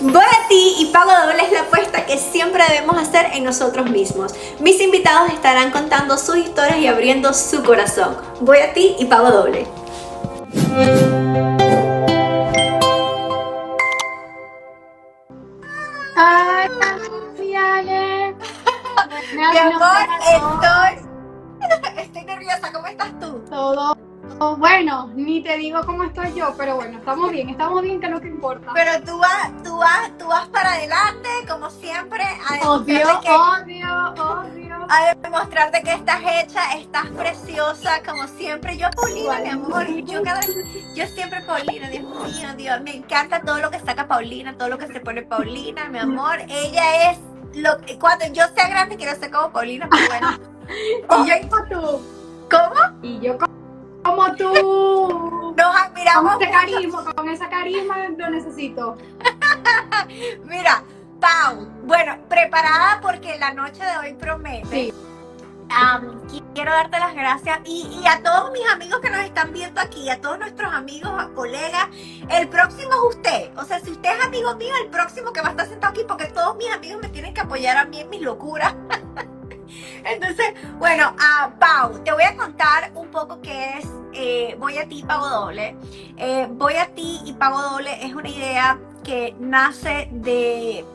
Voy a ti y pago doble es la apuesta que siempre debemos hacer en nosotros mismos. Mis invitados estarán contando sus historias y abriendo su corazón. Voy a ti y pago doble. Ay, mi Ale. Mi Buenas amor, noches. estoy nerviosa. ¿Cómo estás tú? Todo bueno, ni te digo cómo estoy yo, pero bueno, estamos bien, que es lo que importa. Pero tú vas para adelante, como siempre, Obvio. a demostrarte que estás hecha, estás preciosa, como siempre. Yo, Paulina, mi amor, yo siempre Paulina, Dios mío, Dios, me encanta todo lo que saca Paulina, todo lo que se pone Paulina, mi amor. Ella es cuando yo sea grande quiero ser como Paulina, pero bueno. Y yo como tú. ¿Cómo? Y yo como tú. Nos admiramos Con ese carisma lo necesito. Mira, Pau, bueno, preparada porque la noche de hoy promete. Sí. Quiero darte las gracias y a todos mis amigos que nos están viendo aquí, a todos nuestros amigos, colegas, el próximo es usted. O sea, si usted es amigo mío, el próximo que va a estar sentado aquí, porque todos mis amigos me tienen que apoyar a mí en mis locuras. Entonces, bueno, Pau, te voy a contar un poco qué es Voy a ti y pago doble. Voy a ti y pago doble es una idea que nace de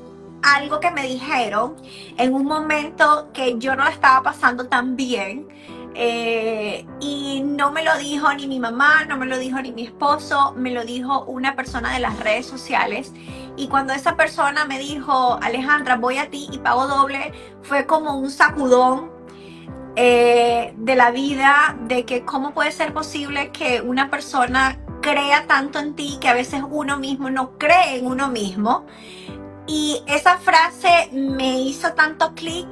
algo que me dijeron en un momento que yo no la estaba pasando tan bien. Y no me lo dijo ni mi mamá, no me lo dijo ni mi esposo, me lo dijo una persona de las redes sociales. Y cuando esa persona me dijo, Alejandra, voy a ti y pago doble, fue como un sacudón de la vida, de que cómo puede ser posible que una persona crea tanto en ti que a veces uno mismo no cree en uno mismo. Y esa frase me hizo tanto clic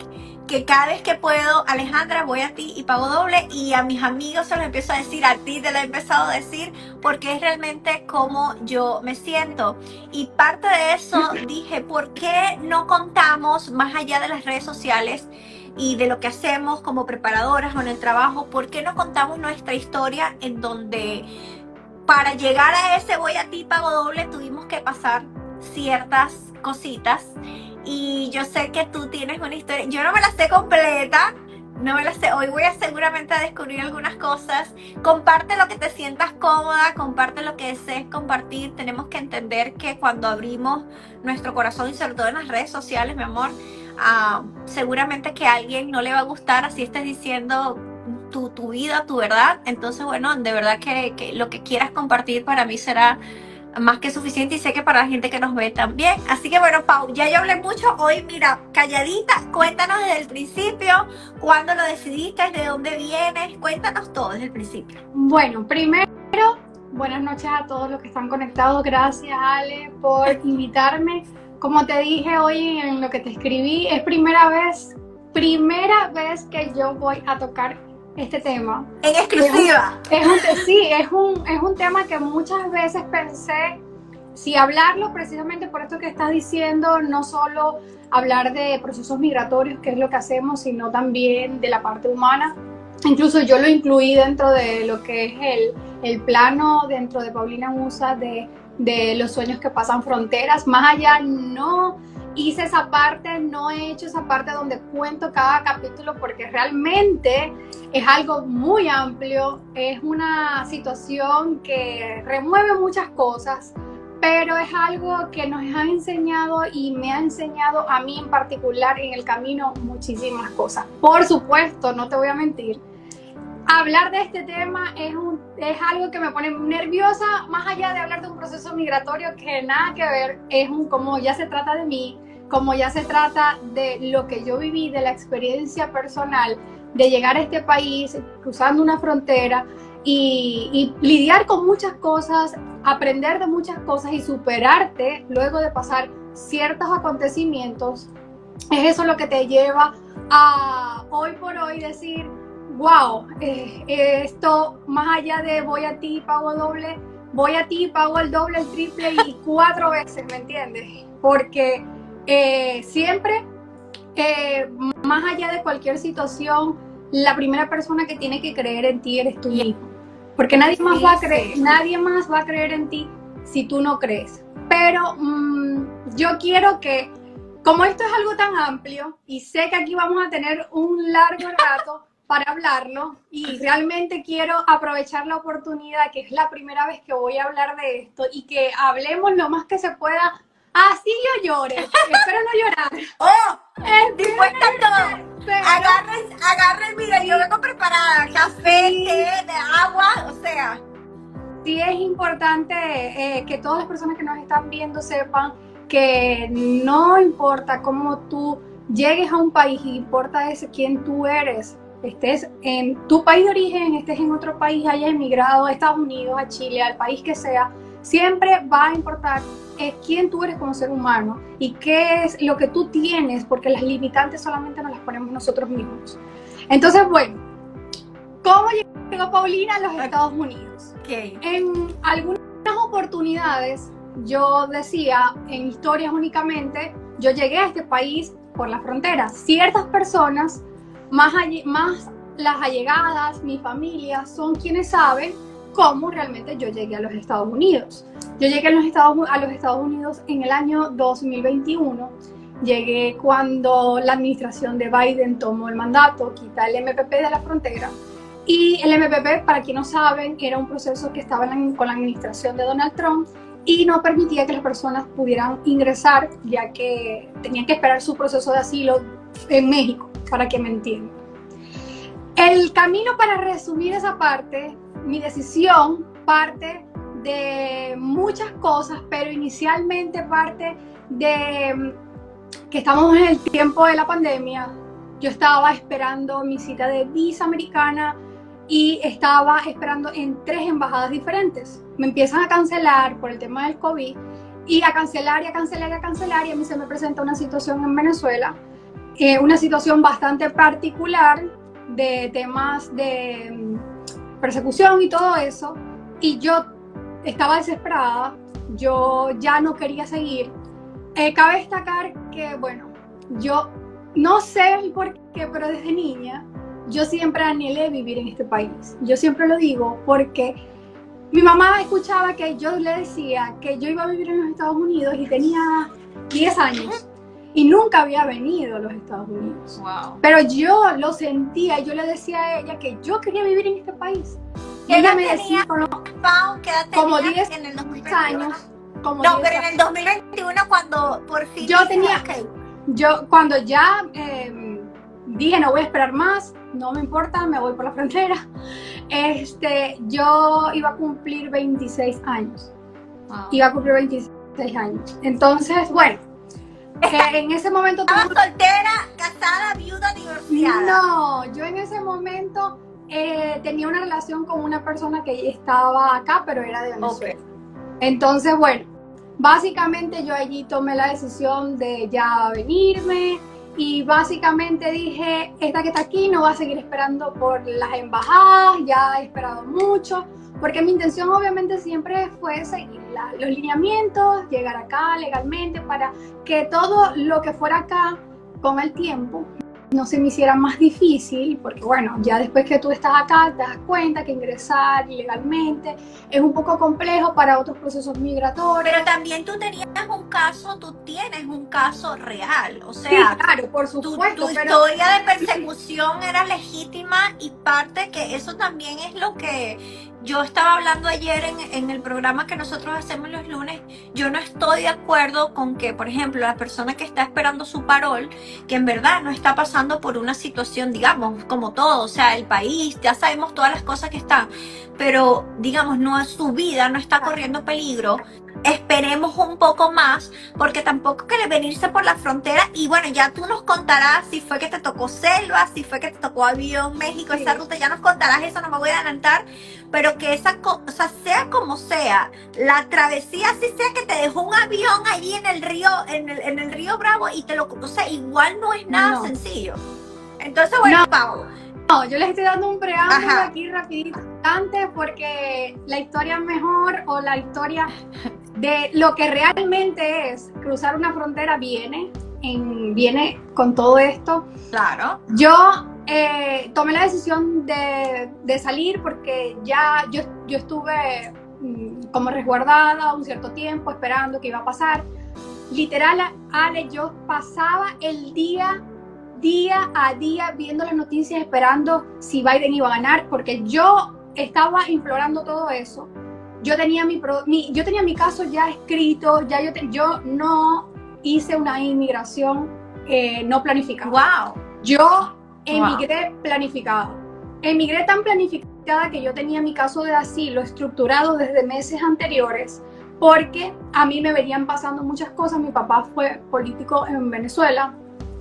que cada vez que puedo, Alejandra, voy a ti y pago doble, y a mis amigos se los empiezo a decir, a ti te lo he empezado a decir, porque es realmente como yo me siento. Y parte de eso dije, ¿por qué no contamos más allá de las redes sociales y de lo que hacemos como preparadoras o en el trabajo? ¿Por qué no contamos nuestra historia en donde para llegar a ese voy a ti pago doble tuvimos que pasar ciertas cositas? Y yo sé que tú tienes una historia, yo no me la sé completa, no me la sé, hoy voy a seguramente a descubrir algunas cosas. Comparte lo que te sientas cómoda, comparte lo que desees compartir. Tenemos que entender que cuando abrimos nuestro corazón, y sobre todo en las redes sociales, mi amor, seguramente que a alguien no le va a gustar así estés diciendo tu vida, tu verdad. Entonces, bueno, de verdad que lo que quieras compartir para mí será más que suficiente, y sé que para la gente que nos ve también. Así que bueno, Pau, ya yo hablé mucho hoy, mira, calladita. Cuéntanos desde el principio, cuándo lo decidiste, de dónde vienes, cuéntanos todo desde el principio. Bueno, primero, buenas noches a todos los que están conectados. Gracias, Ale, por invitarme. Como te dije hoy en lo que te escribí, es primera vez que yo voy a tocar este tema. En exclusiva. Es un tema que muchas veces pensé si hablarlo, precisamente por esto que estás diciendo, no solo hablar de procesos migratorios, que es lo que hacemos, sino también de la parte humana. Incluso yo lo incluí dentro de lo que es el plano dentro de Paulina Musa de los sueños que pasan fronteras. Más allá no hice esa parte, no he hecho esa parte donde cuento cada capítulo, porque realmente es algo muy amplio, es una situación que remueve muchas cosas, pero es algo que nos ha enseñado y me ha enseñado a mí en particular en el camino muchísimas cosas. Por supuesto, no te voy a mentir, hablar de este tema es algo que me pone nerviosa, más allá de hablar de un proceso migratorio que nada que ver, como ya se trata de mí, como ya se trata de lo que yo viví, de la experiencia personal, de llegar a este país, cruzando una frontera y lidiar con muchas cosas, aprender de muchas cosas y superarte luego de pasar ciertos acontecimientos. Es eso lo que te lleva a hoy por hoy decir, wow, esto más allá de voy a ti, pago doble, voy a ti, pago el doble, el triple y 4 veces, ¿me entiendes? Porque siempre, más allá de cualquier situación, la primera persona que tiene que creer en ti eres tú mismo. Porque nadie más va a creer en ti si tú no crees. Pero yo quiero que, como esto es algo tan amplio y sé que aquí vamos a tener un largo rato para hablarlo y realmente quiero aprovechar la oportunidad, que es la primera vez que voy a hablar de esto y que hablemos lo más que se pueda. Así yo llore, espero no llorar. ¡Oh! Dispuesta a todo. Pero, Agarren, mira, yo vengo preparada. Café, té, de agua, o sea. sí es importante que todas las personas que nos están viendo sepan que no importa cómo tú llegues a un país, importa es quién tú eres. Estés en tu país de origen, estés en otro país, hayas emigrado a Estados Unidos, a Chile, al país que sea, siempre va a importar quién tú eres como ser humano y qué es lo que tú tienes, porque las limitantes solamente nos las ponemos nosotros mismos. Entonces, bueno, ¿cómo llegó Paulina a los Estados Unidos? Okay. En algunas oportunidades, yo decía, en historias únicamente, yo llegué a este país por la frontera. Ciertas personas, más las allegadas, mi familia, son quienes saben cómo realmente yo llegué a los Estados Unidos. Yo llegué a los Estados Unidos en el año 2021. Llegué cuando la administración de Biden tomó el mandato, quita el MPP de la frontera. Y el MPP, para quien no saben, era un proceso que estaba con la administración de Donald Trump y no permitía que las personas pudieran ingresar, ya que tenían que esperar su proceso de asilo en México, para que me entiendan. El camino, para resumir esa parte, mi decisión parte de muchas cosas, pero inicialmente parte de que estamos en el tiempo de la pandemia. Yo estaba esperando mi cita de visa americana y estaba esperando en 3 embajadas diferentes. Me empiezan a cancelar por el tema del COVID y a cancelar y a cancelar y a cancelar, y a mí se me presenta una situación en Venezuela, una situación bastante particular de temas de persecución y todo eso, y yo estaba desesperada, yo ya no quería seguir. Cabe destacar que, bueno, yo no sé por qué, pero desde niña yo siempre anhelé vivir en este país. Yo siempre lo digo porque mi mamá escuchaba que yo le decía que yo iba a vivir en los Estados Unidos y tenía 10 años y nunca había venido a los Estados Unidos. Wow. Pero yo lo sentía, yo le decía a ella que yo quería vivir en este país. Y ella me decía como 10 en el 2021. años. Como no, 10 pero en el 2021 cuando por fin... Yo tenía... Okay. Yo cuando ya dije no voy a esperar más, no me importa, me voy por la frontera, yo iba a cumplir 26 años. Wow. Iba a cumplir 26 años. Entonces, bueno, en ese momento... ¿Estabas soltera, casada, viuda, divorciada? No, yo en ese momento tenía una relación con una persona que estaba acá, pero era de Venezuela. Okay. Entonces, bueno, básicamente yo allí tomé la decisión de ya venirme y básicamente dije, esta que está aquí no va a seguir esperando por las embajadas, ya he esperado mucho, porque mi intención obviamente siempre fue seguir los lineamientos, llegar acá legalmente para que todo lo que fuera acá con el tiempo no se me hiciera más difícil, porque bueno, ya después que tú estás acá te das cuenta que ingresar ilegalmente es un poco complejo para otros procesos migratorios. Pero también tú tienes un caso real, o sea, sí, claro, por supuesto, tu historia de persecución era legítima y parte que eso también es lo que yo estaba hablando ayer en el programa que nosotros hacemos los lunes. Yo no estoy de acuerdo con que, por ejemplo, la persona que está esperando su parol, que en verdad no está pasando por una situación, digamos, como todo, o sea, el país, ya sabemos todas las cosas que están, pero, digamos, no es su vida, no está corriendo peligro. Esperemos un poco más, porque tampoco quiere venirse por la frontera. Y bueno, ya tú nos contarás si fue que te tocó selva, si fue que te tocó avión, México, sí. Esa ruta, ya nos contarás eso, no me voy a adelantar. Pero que esa cosa, sea como sea, la travesía, si sea que te dejó un avión allí en el río, en el río Bravo, y te lo, o sea, igual no es nada sencillo. Entonces, bueno, Pau. No, yo les estoy dando un preámbulo aquí rapidito antes, porque la historia mejor o la historia de lo que realmente es cruzar una frontera viene con todo esto. Claro. Yo tomé la decisión de salir porque ya yo estuve como resguardada un cierto tiempo esperando qué iba a pasar. literal, Ale, yo pasaba el día a día viendo las noticias, esperando si Biden iba a ganar, porque yo estaba implorando todo eso. Yo tenía mi caso ya escrito, yo no hice una inmigración no planificada. Wow. Yo emigré planificada. Emigré tan planificada que yo tenía mi caso de asilo estructurado desde meses anteriores, porque a mí me venían pasando muchas cosas. Mi papá fue político en Venezuela,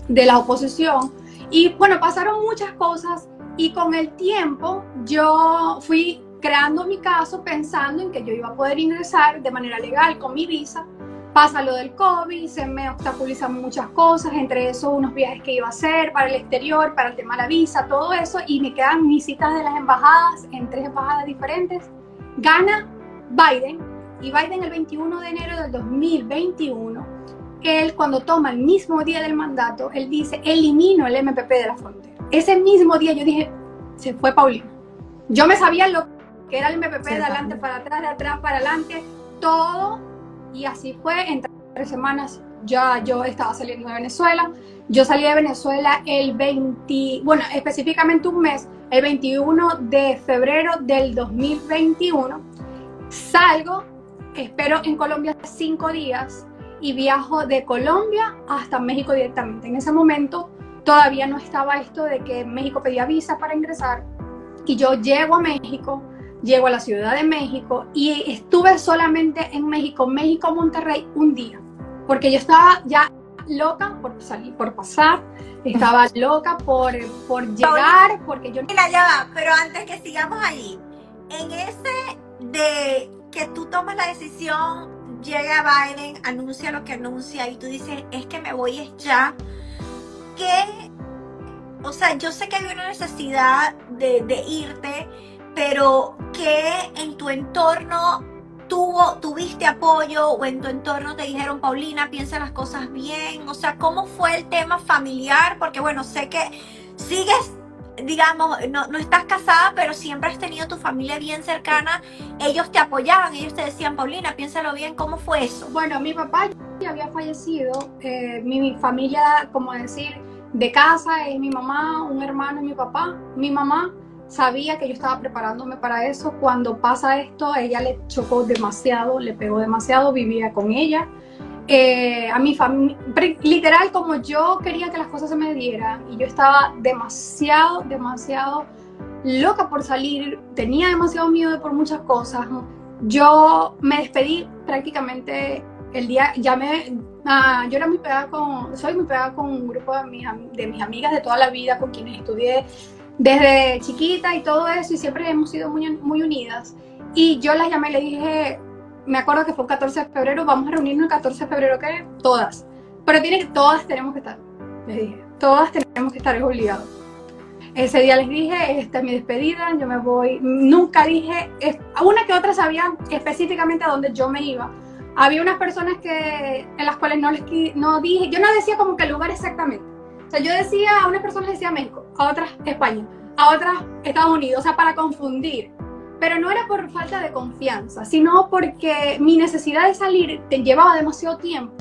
de la oposición, y bueno, pasaron muchas cosas, y con el tiempo yo fui creando mi caso pensando en que yo iba a poder ingresar de manera legal con mi visa. Pasa lo del COVID, se me obstaculizan muchas cosas, entre eso unos viajes que iba a hacer para el exterior, para el tema de la visa, todo eso, y me quedan mis citas de las embajadas en 3 embajadas diferentes. Gana Biden, y Biden el 21 de enero del 2021, él cuando toma el mismo día del mandato, él dice, elimino el MPP de la frontera. Ese mismo día yo dije, se fue Paulina. Yo me sabía lo que era el MPP, de adelante para atrás, de atrás para adelante, todo. Y así fue, en 3 semanas ya yo estaba saliendo de Venezuela. Yo salí de Venezuela específicamente un mes, el 21 de febrero del 2021. Salgo, espero en Colombia 5 días y viajo de Colombia hasta México directamente. En ese momento todavía no estaba esto de que México pedía visa para ingresar, y yo llego a México. Llego a la Ciudad de México y estuve solamente en México, Monterrey, un día, porque yo estaba ya loca por salir, por pasar, estaba loca por llegar, porque yo... Mira, ya va, pero antes que sigamos ahí, en ese de que tú tomas la decisión, llega Biden, anuncia lo que anuncia y tú dices, es que me voy es ya, que, o sea, yo sé que hay una necesidad de irte, pero que en tu entorno tuviste apoyo, o en tu entorno te dijeron, Paulina, piensa las cosas bien, o sea, ¿cómo fue el tema familiar? Porque bueno, sé que sigues, digamos, no estás casada, pero siempre has tenido tu familia bien cercana, ellos te apoyaban, ellos te decían, Paulina, piénsalo bien, ¿cómo fue eso? Bueno, mi papá ya había fallecido, mi familia, como decir, de casa es mi mamá, un hermano y mi papá. Mi mamá sabía que yo estaba preparándome para eso. Cuando pasa esto, a ella le chocó demasiado, le pegó demasiado, vivía con ella. A mi familia, literal, como yo quería que las cosas se me dieran, y yo estaba demasiado loca por salir, tenía demasiado miedo por muchas cosas. Yo me despedí prácticamente el día, yo era muy pegada soy muy pegada con un grupo de mis amigas de toda la vida, con quienes estudié desde chiquita y todo eso, y siempre hemos sido muy unidas. Y yo las llamé y le dije, me acuerdo que fue el 14 de febrero, vamos a reunirnos el 14 de febrero, ¿qué? Todas. Pero todas tenemos que estar. Les dije, todas tenemos que estar, es obligado. Ese día les dije, esta es mi despedida, yo me voy. Nunca dije, una que otra sabían específicamente a dónde yo me iba. Había unas personas en las cuales no dije, yo no decía como que el lugar exactamente. O sea, yo decía, a unas personas decía México, a otras España, a otras Estados Unidos, o sea, para confundir. Pero no era por falta de confianza, sino porque mi necesidad de salir llevaba demasiado tiempo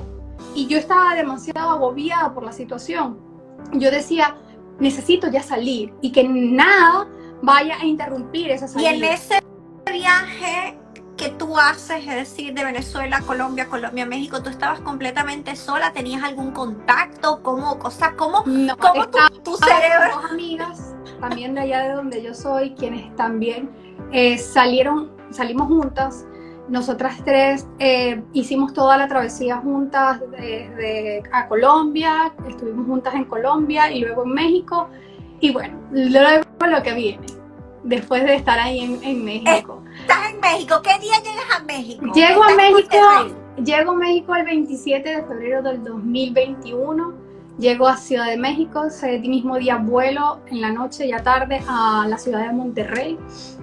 y yo estaba demasiado agobiada por la situación. Yo decía, necesito ya salir y que nada vaya a interrumpir esa salida. Y en ese viaje que tú haces, es decir, de Venezuela a Colombia, Colombia a México, ¿tú estabas completamente sola? ¿Tenías algún contacto? ¿Cómo tu cerebro? Dos amigas también de allá de donde yo soy, quienes también salimos juntas. Nosotras 3 hicimos toda la travesía juntas a Colombia, estuvimos juntas en Colombia y luego en México. Y bueno, luego lo que viene, después de estar ahí en México. ¿Estás en México? ¿Qué día llegas a México? Llego a México el 27 de febrero del 2021. Llego a Ciudad de México, ese mismo día vuelo en la noche, ya tarde, a la ciudad de Monterrey.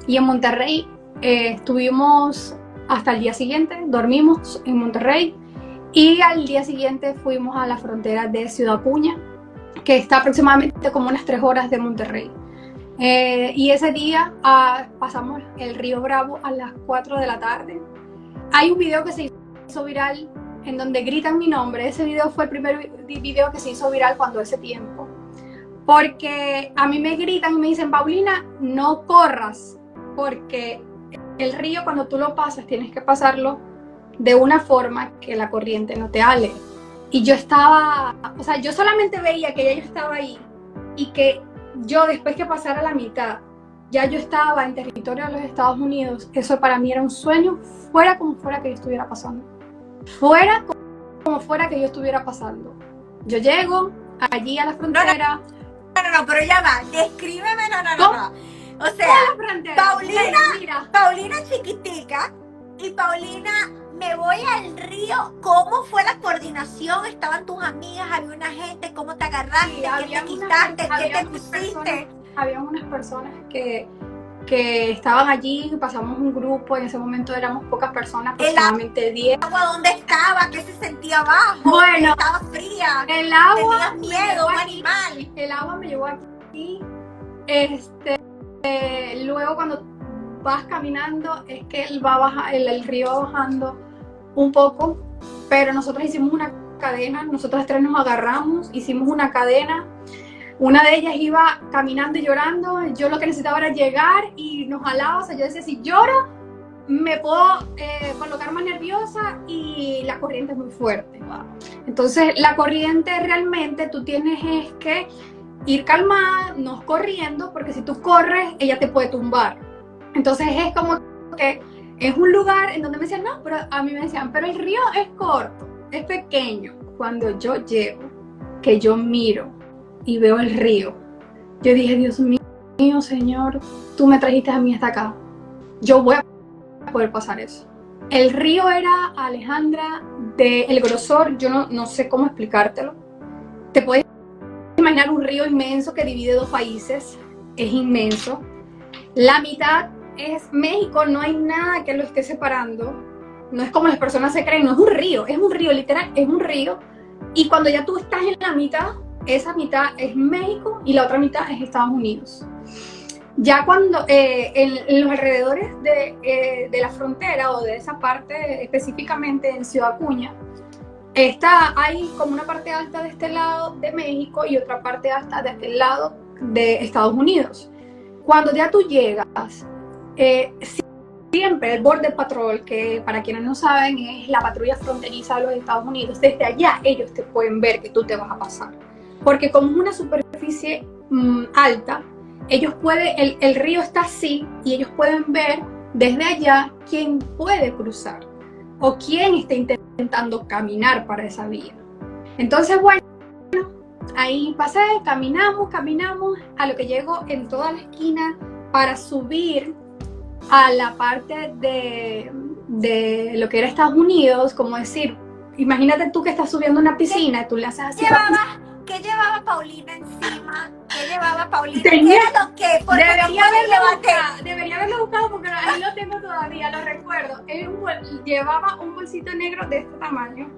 Y en Monterrey estuvimos hasta el día siguiente, dormimos en Monterrey. Y al día siguiente fuimos a la frontera de Ciudad Acuña, que está aproximadamente como unas 3 horas de Monterrey. Y ese día pasamos el río Bravo a las 4 de la tarde. Hay un video que se hizo viral en donde gritan mi nombre. Ese video fue el primer video que se hizo viral cuando ese tiempo. Porque a mí me gritan y me dicen, Paulina, no corras, porque el río cuando tú lo pasas tienes que pasarlo de una forma que la corriente no te ale. Y yo estaba, o sea, yo solamente veía que ya yo estaba ahí y que yo después que pasara la mitad, ya yo estaba en territorio de los Estados Unidos. Eso para mí era un sueño, fuera como fuera que yo estuviera pasando. Fuera como fuera que yo estuviera pasando. Yo llego allí a la frontera. No, pero ya va, descríbeme, no. O sea, Paulina chiquitica y Paulina, me voy al río. ¿Cómo fue la coordinación? ¿Estaban tus amigas? ¿Había una gente? ¿Cómo te agarraste? Sí, ¿Qué te quitaste? ¿Qué te pusiste? Había unas personas que estaban allí, pasamos un grupo, en ese momento éramos pocas personas, aproximadamente 10. ¿El agua dónde estaba? ¿Qué se sentía abajo? Bueno, ¿estaba fría? El agua ¿tenías miedo, un animal? El agua me llevó aquí. Luego cuando vas caminando es que el río va bajando un poco, pero nosotros hicimos una cadena, nosotras tres nos agarramos, hicimos una cadena. Una de ellas iba caminando y llorando, yo lo que necesitaba era llegar y nos jalaba. O sea, yo decía, si lloro me puedo colocar más nerviosa y la corriente es muy fuerte. Entonces la corriente realmente tú tienes es que ir calmada, no corriendo, porque si tú corres ella te puede tumbar. Entonces es como que es un lugar en donde me decían, no, pero a mí me decían, pero el río es corto, es pequeño. Cuando yo llego, que yo miro y veo el río, yo dije, Dios mío, Señor, tú me trajiste a mí hasta acá, yo voy a poder pasar eso. El río era, Alejandra, el grosor, yo no sé cómo explicártelo. Te puedes imaginar un río inmenso que divide dos países, es inmenso. La mitad es México, no hay nada que lo esté separando, no es como las personas se creen, no es un río, literal, es un río. Y cuando ya tú estás en la mitad, esa mitad es México y la otra mitad es Estados Unidos. Ya cuando en los alrededores de la frontera o de esa parte específicamente en Ciudad Acuña, hay como una parte alta de este lado de México y otra parte alta de este lado de Estados Unidos. Cuando ya tú llegas, siempre el Border Patrol, que para quienes no saben es la patrulla fronteriza de los Estados Unidos, desde allá ellos te pueden ver que tú te vas a pasar. Porque como es una superficie alta, ellos pueden, el río está así y ellos pueden ver desde allá quién puede cruzar o quién está intentando caminar para esa vía. Entonces, bueno, ahí pasé, caminamos, a lo que llego en toda la esquina para subir a la parte de lo que era Estados Unidos, como decir, imagínate tú que estás subiendo una piscina y tú le haces así. ¿Qué llevaba Paulina encima? ¿Qué llevaba Paulina? ¿Qué era lo que? Debería haberlo buscado porque ahí lo tengo todavía, lo recuerdo. Llevaba un bolsito negro de este tamaño,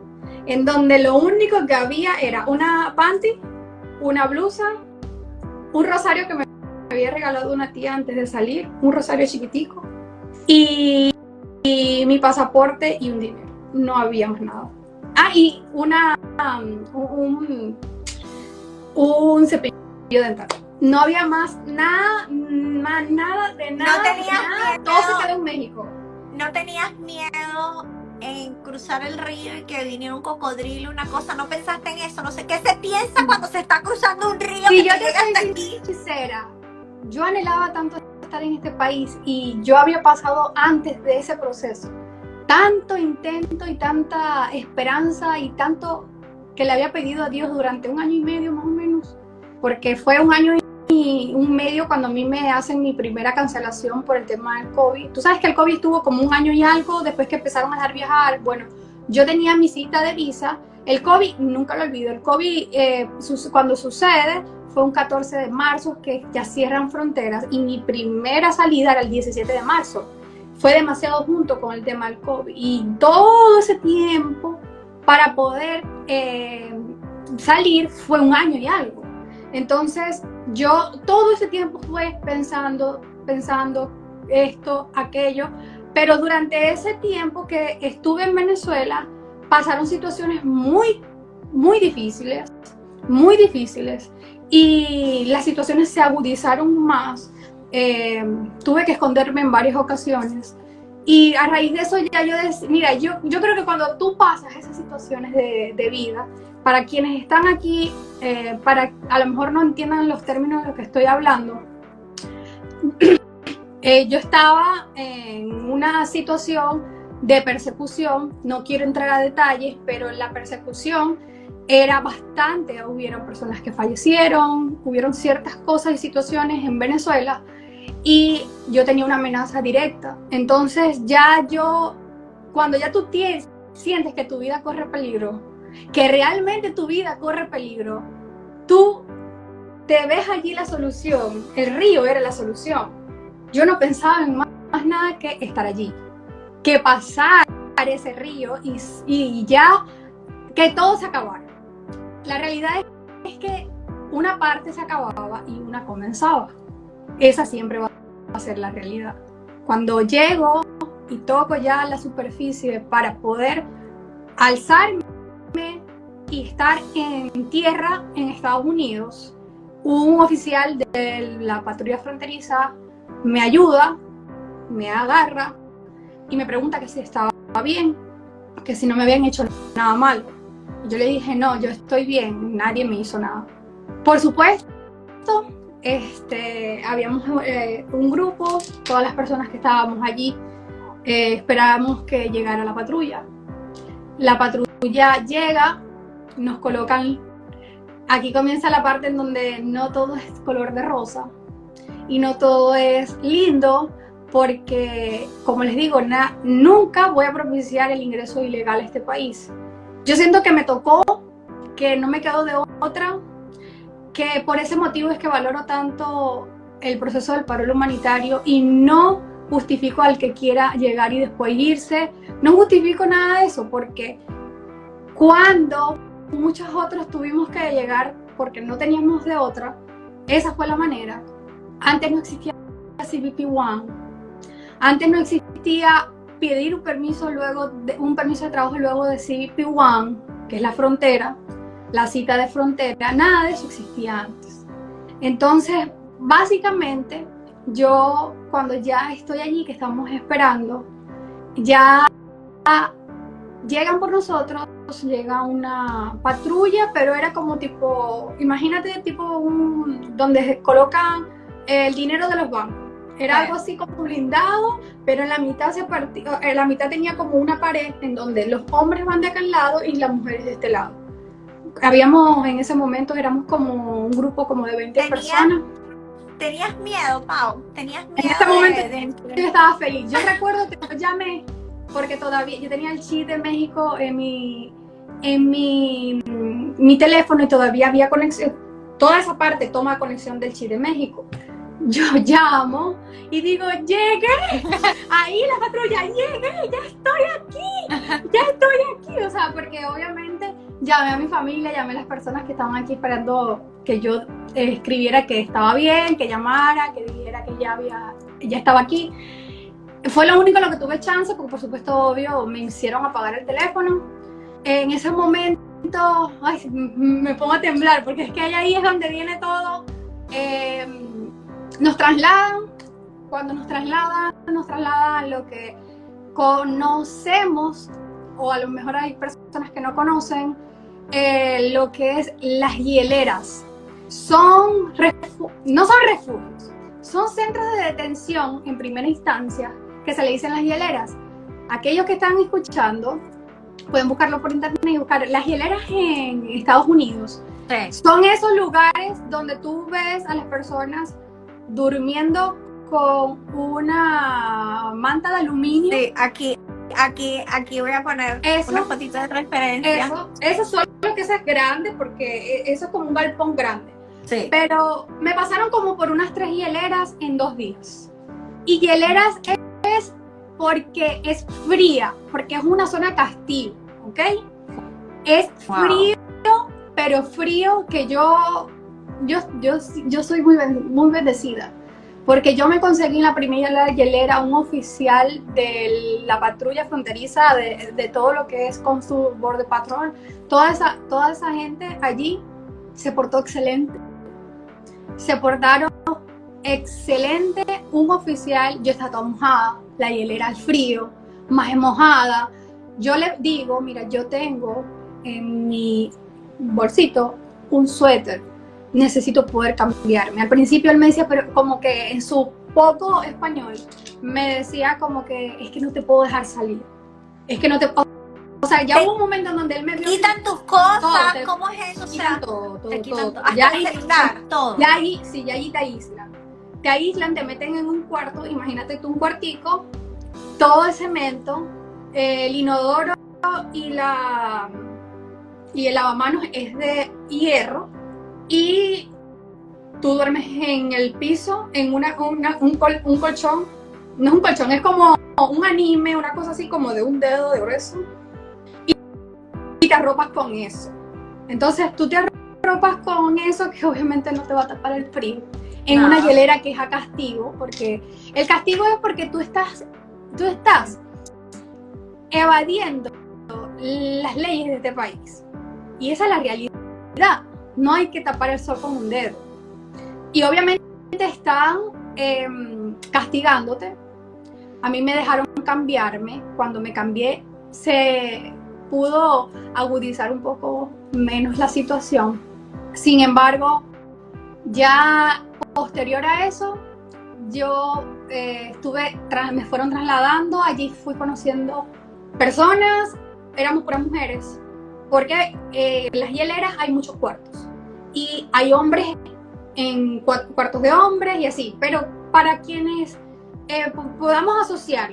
en donde lo único que había era una panty, una blusa, un rosario que me había regalado una tía antes de salir, un rosario chiquitico, y mi pasaporte y un dinero. No había más nada. Y un cepillo dental. No había más nada de nada. No tenías nada. Todo se quedó en México. ¿No tenías miedo en cruzar el río y que viniera un cocodrilo, una cosa? ¿No pensaste en eso? No sé qué se piensa cuando se está cruzando un río. Si yo te soy sincera, yo anhelaba tanto estar en este país y yo había pasado antes de ese proceso tanto intento y tanta esperanza y tanto que le había pedido a Dios durante 1 año y medio más o menos, porque fue 1 año y un medio cuando a mí me hacen mi primera cancelación por el tema del COVID. Tú sabes que el COVID estuvo como 1 año y algo después que empezaron a dejar viajar. Bueno, yo tenía mi cita de visa. El COVID, nunca lo olvido, el COVID cuando sucede fue un 14 de marzo que ya cierran fronteras y mi primera salida era el 17 de marzo. Fue demasiado junto con el tema del COVID y todo ese tiempo para poder salir fue 1 año y algo. Entonces yo todo ese tiempo fue pensando esto, aquello, pero durante ese tiempo que estuve en Venezuela pasaron situaciones muy, muy difíciles, muy difíciles, y las situaciones se agudizaron más. Tuve que esconderme en varias ocasiones, y a raíz de eso ya yo decía, mira, yo creo que cuando tú pasas esas situaciones de vida, para quienes están aquí, para a lo mejor no entiendan los términos de lo que estoy hablando, yo estaba en una situación de persecución, no quiero entrar a detalles, pero la persecución era bastante, hubieron personas que fallecieron, hubieron ciertas cosas y situaciones en Venezuela, y yo tenía una amenaza directa. Entonces cuando ya tú sientes que tu vida corre peligro, que realmente tu vida corre peligro, tú te ves allí la solución. El río era la solución. Yo no pensaba en más nada que estar allí, que pasar ese río y ya que todo se acabara. La realidad es que una parte se acababa y una comenzaba. Esa siempre va a ser la realidad. Cuando llego y toco ya la superficie para poder alzarme y estar en tierra en Estados Unidos, un oficial de la patrulla fronteriza me ayuda, me agarra y me pregunta que si estaba bien, que si no me habían hecho nada malo. Y yo le dije, no, yo estoy bien, nadie me hizo nada. Por supuesto, habíamos un grupo, todas las personas que estábamos allí, esperábamos que llegara la patrulla. La patrulla llega, nos colocan, aquí comienza la parte en donde no todo es color de rosa y no todo es lindo, porque, como les digo, nunca voy a propiciar el ingreso ilegal a este país. Yo siento que me tocó, que no me quedo de otra, que por ese motivo es que valoro tanto el proceso del paro humanitario y no justifico al que quiera llegar y después irse. No justifico nada de eso, porque cuando muchos otros tuvimos que llegar porque no teníamos de otra, esa fue la manera. Antes no existía CBP One, antes no existía pedir un permiso de trabajo luego de CBP One, que es la frontera, la cita de frontera, nada de eso existía antes. Entonces, básicamente, yo cuando ya estoy allí, que estamos esperando, ya llegan por nosotros, llega una patrulla, pero era como tipo, imagínate tipo donde colocan el dinero de los bancos. Era algo así como blindado, pero en la mitad en la mitad tenía como una pared en donde los hombres van de aquel lado y las mujeres de este lado. Habíamos, en ese momento, éramos como un grupo como de 20 personas. ¿Tenías miedo, Pau? ¿Tenías miedo? En este momento yo estaba feliz. Yo recuerdo que yo llamé porque todavía yo tenía el chip de México en mi teléfono y todavía había conexión. Toda esa parte toma conexión del chip de México. Yo llamo y digo, llegué, ahí la patrulla, llegué, ya estoy aquí, o sea, porque obviamente llamé a mi familia, llamé a las personas que estaban aquí esperando que yo escribiera que estaba bien, que llamara, que dijera que ya estaba aquí. Fue lo único en lo que tuve chance, porque por supuesto, obvio, me hicieron apagar el teléfono. En ese momento, ay, me pongo a temblar, porque es que ahí es donde viene todo. Nos trasladan, cuando nos trasladan a lo que conocemos, o a lo mejor hay personas que no conocen, lo que es las hieleras. No son refugios, son centros de detención en primera instancia, que se le dicen las hieleras. Aquellos que están escuchando pueden buscarlo por internet y buscar las hieleras en Estados Unidos. Sí. Son esos lugares donde tú ves a las personas durmiendo con una manta de aluminio. Sí, aquí voy a poner una fotito de referencia. Eso solo que eso es grande, porque eso es como un galpón grande. Sí. Pero me pasaron como por unas 3 hieleras en 2 días. Y hieleras es porque es fría, porque es una zona castigo, ¿ok? Es frío, pero frío que yo soy muy bendecida, porque yo me conseguí en la primera hielera un oficial de la patrulla fronteriza de todo lo que es Coastal Border Patrol. Toda esa gente allí se portó excelente. Se portaron excelente. Un oficial, yo estaba toda mojada, la hielera al frío, más mojada. Yo le digo, mira, yo tengo en mi bolsito un suéter, necesito poder cambiarme. Al principio él me decía, pero como que en su poco español, me decía como que es que no te puedo dejar salir. Es que no te puedo. O sea, ya hubo un momento en donde él me vio. Quitan tus cosas, todo, ¿cómo es eso? Te quitan todo. Te quitan todo. Ya Hasta el celular, todo. Ya allí, sí, ya allí te aíslan. Te aíslan, te meten en un cuarto, imagínate tú un cuartico, todo de cemento, el inodoro y el lavamanos es de hierro, y tú duermes en el piso, en un colchón, no es un colchón, es como un anime, una cosa así como de un dedo de grueso, y te arropas con eso. Entonces tú te arropas con eso, que obviamente no te va a tapar el frío, en una hielera que es a castigo, porque el castigo es porque tú estás evadiendo las leyes de este país, y esa es la realidad. No hay que tapar el sol con un dedo. Y obviamente están castigándote. A mí me dejaron cambiarme. Cuando me cambié, se pudo agudizar un poco menos la situación. Sin embargo, ya posterior a eso, yo me fueron trasladando. Allí fui conociendo personas, éramos puras mujeres, porque en las hieleras hay muchos cuartos y hay hombres en cuartos de hombres y así, pero para quienes podamos asociar,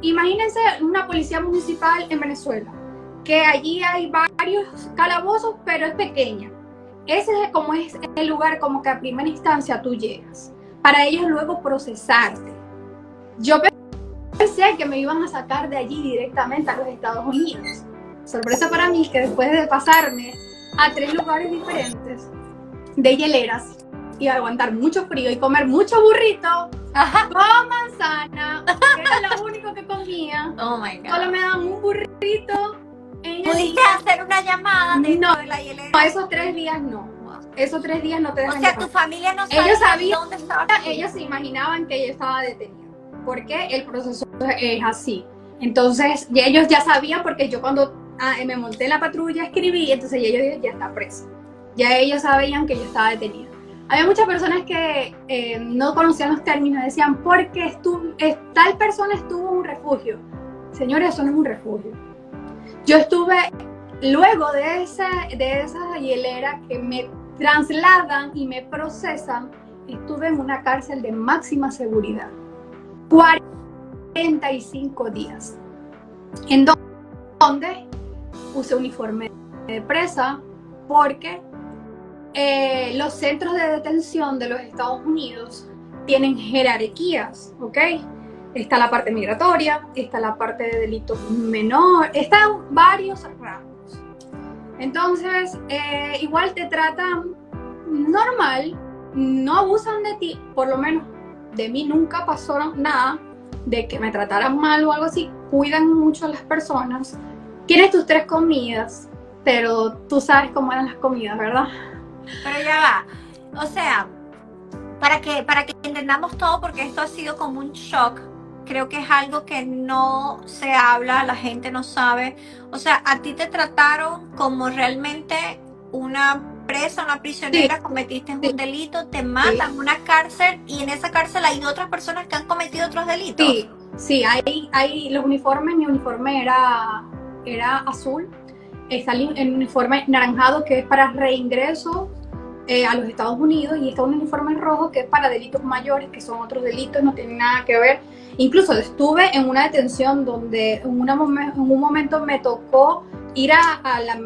imagínense una policía municipal en Venezuela, que allí hay varios calabozos, pero es pequeña. Ese es como es el lugar como que a primera instancia tú llegas, para ellos luego procesarte. Yo pensé que me iban a sacar de allí directamente a los Estados Unidos. Sorpresa para mí que después de pasarme a 3 lugares diferentes de hieleras y aguantar mucho frío y comer mucho burrito con manzana, que era lo único que comía. Oh my God. Solo me daban un burrito. ¿Pudiste hacer una llamada dentro de la hielera? No, esos 3 días no. Esos 3 días no te dejan. O sea, tu familia no sabía dónde estaba. Ellos se imaginaban que yo estaba detenida, porque el proceso es así. Entonces, ellos ya sabían, porque yo cuando me monté en la patrulla escribí, entonces ellos dijeron, ya está presa. Ya ellos sabían que yo estaba detenida. Había muchas personas que no conocían los términos, decían, porque tal persona estuvo en un refugio. Señores, eso no es un refugio. Yo estuve, luego de esa hielera que me trasladan y me procesan, estuve en una cárcel de máxima seguridad. 45 días. En donde usé uniforme de presa, porque los centros de detención de los Estados Unidos tienen jerarquías, ¿ok? Está la parte migratoria, está la parte de delitos menores, están varios ramos. Entonces, igual te tratan normal, no abusan de ti, por lo menos de mí nunca pasó nada de que me trataran mal o algo así. Cuidan mucho a las personas. Tienes tus 3 comidas, pero tú sabes cómo eran las comidas, ¿verdad? Pero ya va, o sea, para que entendamos todo, porque esto ha sido como un shock, creo que es algo que no se habla, la gente no sabe. O sea, a ti te trataron como realmente una presa, una prisionera, sí. Cometiste un delito, te matan en una cárcel, y en esa cárcel hay otras personas que han cometido otros delitos. Sí, hay los uniformes. Mi uniforme era azul. Está el uniforme naranjado, que es para reingreso a los Estados Unidos, y está un uniforme rojo que es para delitos mayores, que son otros delitos, no tienen nada que ver. Incluso estuve en una detención donde en un momento me tocó ir a la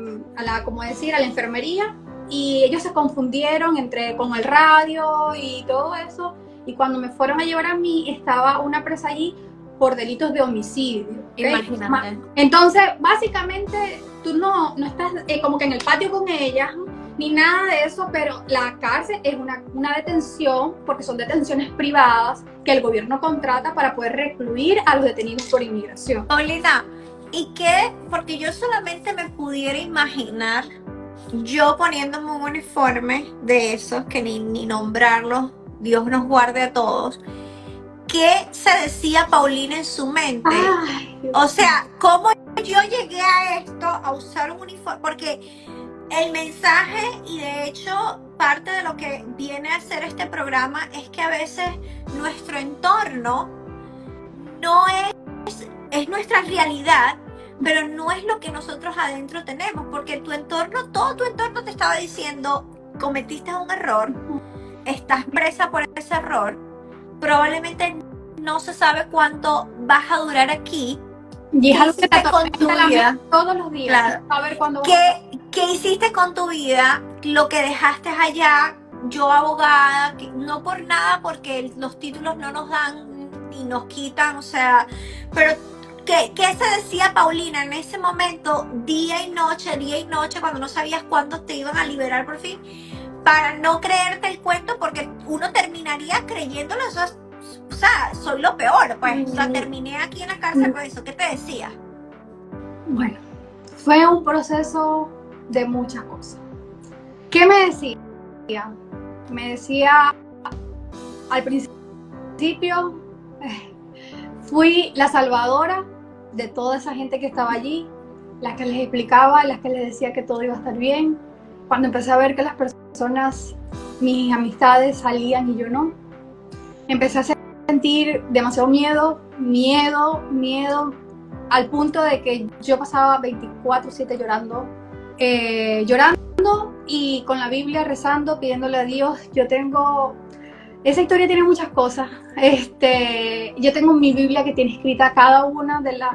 enfermería, y ellos se confundieron con el radio y todo eso, y cuando me fueron a llevar a mí, estaba una presa allí por delitos de homicidio. Imagínate. Entonces, básicamente, tú no estás como que en el patio con ellas, ni nada de eso, pero la cárcel es una detención, porque son detenciones privadas que el gobierno contrata para poder recluir a los detenidos por inmigración. Paulina, ¿y qué? Porque yo solamente me pudiera imaginar yo poniéndome un uniforme de esos que ni nombrarlos, Dios nos guarde a todos. ¿Qué se decía Paulina en su mente? Ay, Dios. O sea, ¿cómo yo llegué a esto, a usar un uniforme? Porque el mensaje, y de hecho parte de lo que viene a hacer este programa, es que a veces nuestro entorno no es nuestra realidad, pero no es lo que nosotros adentro tenemos, porque tu entorno, todo tu entorno te estaba diciendo, cometiste un error, estás presa por ese error, probablemente no se sabe cuánto vas a durar aquí. Y es algo que te hiciste con atormenta tu la vida? mente todos los días. Claro. A ver cuándo vas ¿Qué hiciste con tu vida? Lo que dejaste allá, yo abogada, que no por nada, porque los títulos no nos dan ni nos quitan, o sea, pero ¿qué se decía Paulina en ese momento, día y noche, cuando no sabías cuándo te iban a liberar por fin, para no creerte el cuento, porque uno terminaría creyéndolo, eso es, o sea, soy lo peor, pues, o sea, terminé aquí en la cárcel por eso? ¿Qué te decía? Bueno, fue un proceso de muchas cosas. ¿Qué me decía? Me decía al principio, fui la salvadora de toda esa gente que estaba allí, la que les explicaba, la que les decía que todo iba a estar bien. Cuando empecé a ver que las personas, mis amistades salían y yo no, empecé a sentir demasiado miedo, al punto de que yo pasaba 24/7 llorando y con la Biblia rezando, pidiéndole a Dios. Esa historia tiene muchas cosas. Yo tengo mi Biblia que tiene escrita cada una de las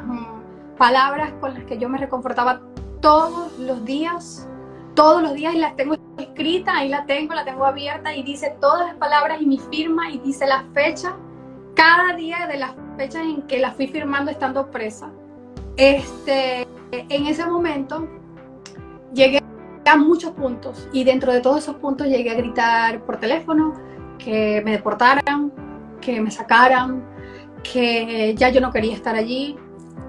palabras con las que yo me reconfortaba todos los días, y las tengo escritas, ahí la tengo abierta y dice todas las palabras y mi firma y dice la fecha, cada día de las fechas en que la fui firmando estando presa. En ese momento llegué a muchos puntos y dentro de todos esos puntos llegué a gritar por teléfono que me deportaran, que me sacaran, que ya yo no quería estar allí,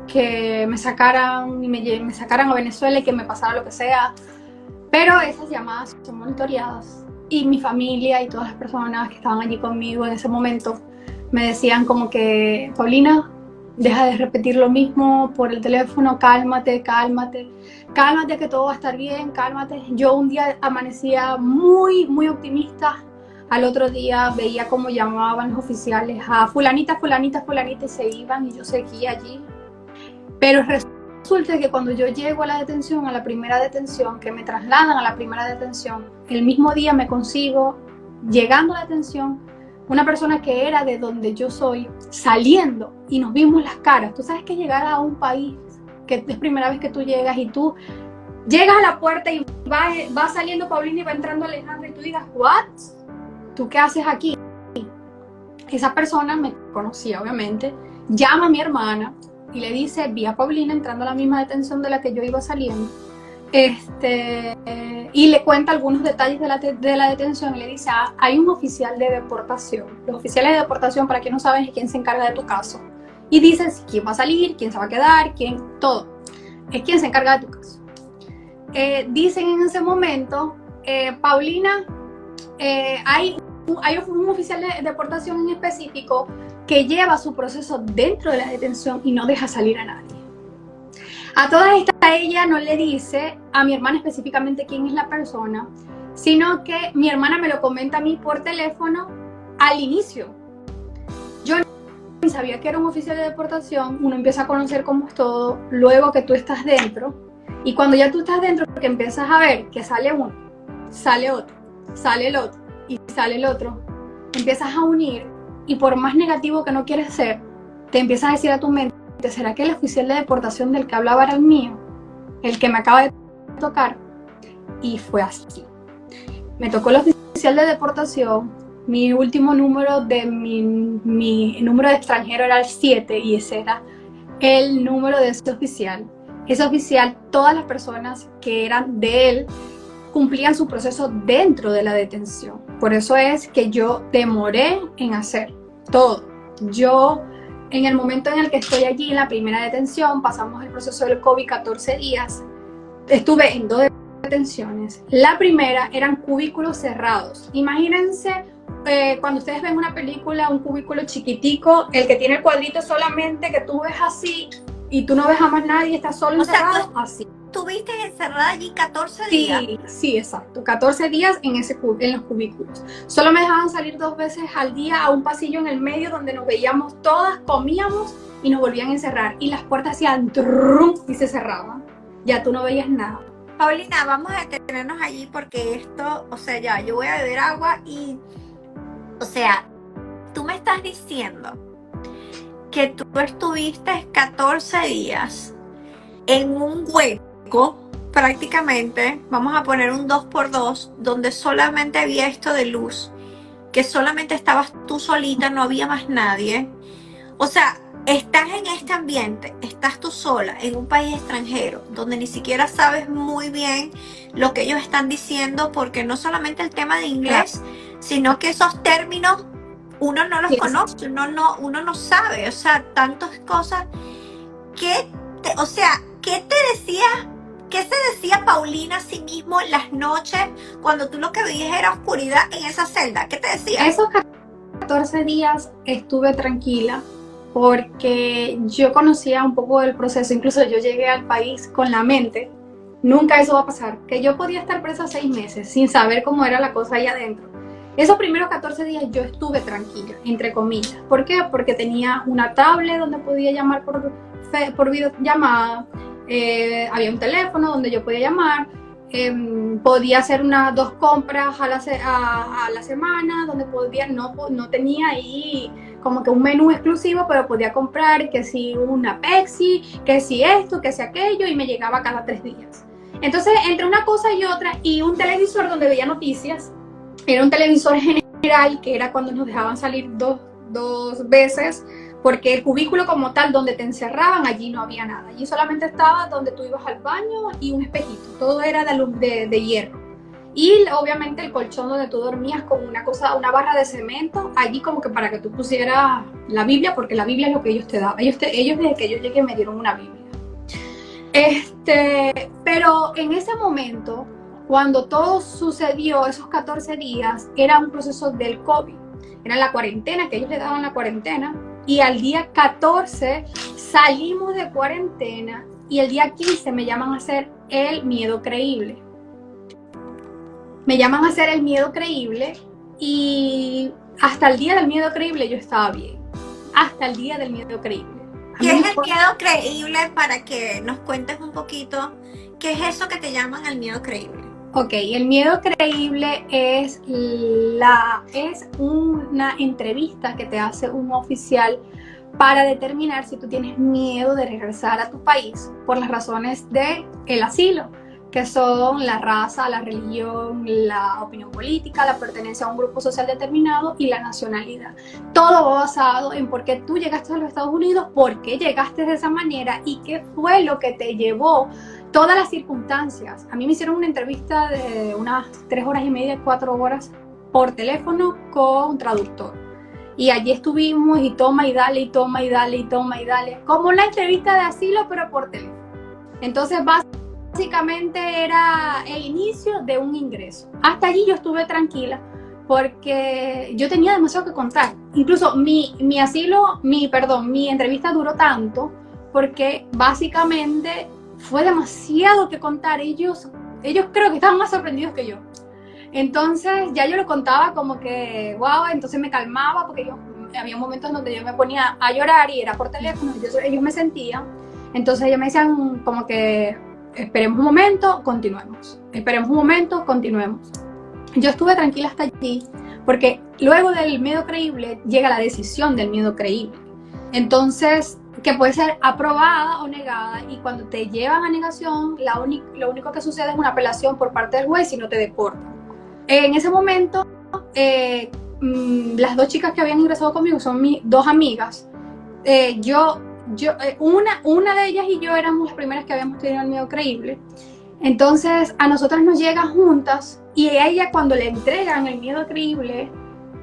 que me sacaran y me sacaran a Venezuela y que me pasara lo que sea. Pero esas llamadas son monitoreadas y mi familia y todas las personas que estaban allí conmigo en ese momento me decían como que, Paulina, deja de repetir lo mismo por el teléfono, cálmate, que todo va a estar bien, cálmate. Yo un día amanecía muy optimista, al otro día veía cómo llamaban los oficiales a fulanita y se iban y yo seguía allí. Pero resulta que cuando yo llego a la detención, a la primera detención, que me trasladan a la primera detención, el mismo día me consigo, llegando a la detención, una persona que era de donde yo soy, saliendo y nos vimos las caras. Tú sabes que llegar a un país, que es primera vez que tú llegas y tú llegas a la puerta y va saliendo Paulina y va entrando Alejandra y tú digas, ¿what? ¿Tú qué haces aquí? Esa persona me conocía, obviamente, llama a mi hermana y le dice, vi a Paulina entrando a la misma detención de la que yo iba saliendo. Y le cuenta algunos detalles de la detención y le dice, hay un oficial de deportación. Los oficiales de deportación, para quien no saben, es quien se encarga de tu caso. Y dicen quién va a salir, quién se va a quedar, todo. Es quien se encarga de tu caso. Dicen en ese momento, Paulina, hay un oficial de deportación en específico que lleva su proceso dentro de la detención y no deja salir a nadie. A todas estas, ella no le dice a mi hermana específicamente quién es la persona, sino que mi hermana me lo comenta a mí por teléfono al inicio. Yo no sabía que era un oficial de deportación, uno empieza a conocer cómo es todo, luego que tú estás dentro, y cuando ya tú estás dentro, que empiezas a ver que sale uno, sale otro, sale el otro, y sale el otro, empiezas a unir, y por más negativo que no quieres ser, te empiezas a decir a tu mente, ¿será que el oficial de deportación del que hablaba era el mío? El que me acaba de tocar. Y fue así. Me tocó el oficial de deportación, mi último número de mi número de extranjero era el 7 y ese era el número de ese oficial. Ese oficial, todas las personas que eran de él, cumplían su proceso dentro de la detención. Por eso es que yo demoré en hacer todo. Yo, en el momento en el que estoy allí, en la primera detención, pasamos el proceso del COVID 14 días, estuve en 2 detenciones. La primera eran cubículos cerrados. Imagínense cuando ustedes ven una película, un cubículo chiquitico, el que tiene el cuadrito solamente, que tú ves así y tú no ves a más nadie, está solo encerrado, así. ¿Estuviste encerrada allí 14 días? Sí, exacto. 14 días en los cubículos. Solo me dejaban salir 2 veces al día a un pasillo en el medio donde nos veíamos todas, comíamos y nos volvían a encerrar. Y las puertas hacían trum y se cerraban. Ya tú no veías nada. Paulina, vamos a detenernos allí porque esto, o sea, ya, yo voy a beber agua y, o sea, tú me estás diciendo que tú estuviste 14 días en un hueco, prácticamente, vamos a poner un 2x2, donde solamente había esto de luz, que solamente estabas tú solita, no había más nadie. O sea, estás en este ambiente, estás tú sola en un país extranjero, donde ni siquiera sabes muy bien lo que ellos están diciendo, porque no solamente el tema de inglés, sino que esos términos uno no los conoce, uno no sabe, o sea, tantas cosas. ¿Qué te decía? ¿Qué se decía Paulina a sí mismo las noches cuando tú lo que veías era oscuridad en esa celda? ¿Qué te decía? Esos 14 días estuve tranquila porque yo conocía un poco del proceso. Incluso yo llegué al país con la mente, nunca eso va a pasar, que yo podía estar presa 6 meses sin saber cómo era la cosa ahí adentro. Esos primeros 14 días yo estuve tranquila, entre comillas. ¿Por qué? Porque tenía una tablet donde podía llamar por videollamada, había un teléfono donde yo podía llamar, podía hacer 2 compras a la semana, donde podía, no tenía ahí como que un menú exclusivo, pero podía comprar que si una Pepsi, que si esto, que si aquello, y me llegaba cada 3 días. Entonces, entre una cosa y otra, y un televisor donde veía noticias, era un televisor general, que era cuando nos dejaban salir dos veces, porque el cubículo como tal, donde te encerraban, allí no había nada. Allí solamente estaba donde tú ibas al baño y un espejito. Todo era de hierro. Y obviamente el colchón donde tú dormías con una barra de cemento, allí como que para que tú pusieras la Biblia, porque la Biblia es lo que ellos te daban. Ellos desde que yo llegué me dieron una Biblia. Pero en ese momento, cuando todo sucedió, esos 14 días, era un proceso del COVID. Era la cuarentena, que ellos le daban la cuarentena. Y al día 14 salimos de cuarentena y el día 15 me llaman a hacer el miedo creíble. Me llaman a hacer el miedo creíble y hasta el día del miedo creíble yo estaba bien. Hasta el día del miedo creíble. ¿Qué es el miedo creíble? Para que nos cuentes un poquito, ¿qué es eso que te llaman el miedo creíble? Ok, el miedo creíble es una entrevista que te hace un oficial para determinar si tú tienes miedo de regresar a tu país por las razones del asilo, que son la raza, la religión, la opinión política, la pertenencia a un grupo social determinado y la nacionalidad. Todo va basado en por qué tú llegaste a los Estados Unidos, por qué llegaste de esa manera y qué fue lo que te llevó, todas las circunstancias. A mí me hicieron una entrevista de unas 3 horas y media, 4 horas por teléfono con traductor. Y allí estuvimos y toma y dale, y toma y dale, y toma y dale. Como una entrevista de asilo, pero por teléfono. Entonces, básicamente era el inicio de un ingreso. Hasta allí yo estuve tranquila porque yo tenía demasiado que contar. Incluso mi entrevista duró tanto porque básicamente fue demasiado que contar. Ellos creo que estaban más sorprendidos que yo. Entonces ya yo lo contaba como que, wow, entonces me calmaba porque había momentos donde yo me ponía a llorar y era por teléfono, ellos me sentían. Entonces ellos me decían como que, esperemos un momento, continuemos. Esperemos un momento, continuemos. Yo estuve tranquila hasta allí porque luego del miedo creíble llega la decisión del miedo creíble. Entonces, que puede ser aprobada o negada, y cuando te llevan a negación, lo único que sucede es una apelación por parte del juez y no te deportan. En ese momento, las 2 chicas que habían ingresado conmigo son mis 2 amigas. Una de ellas y yo éramos las primeras que habíamos tenido el miedo creíble. Entonces a nosotras nos llega juntas y a ella cuando le entregan el miedo creíble,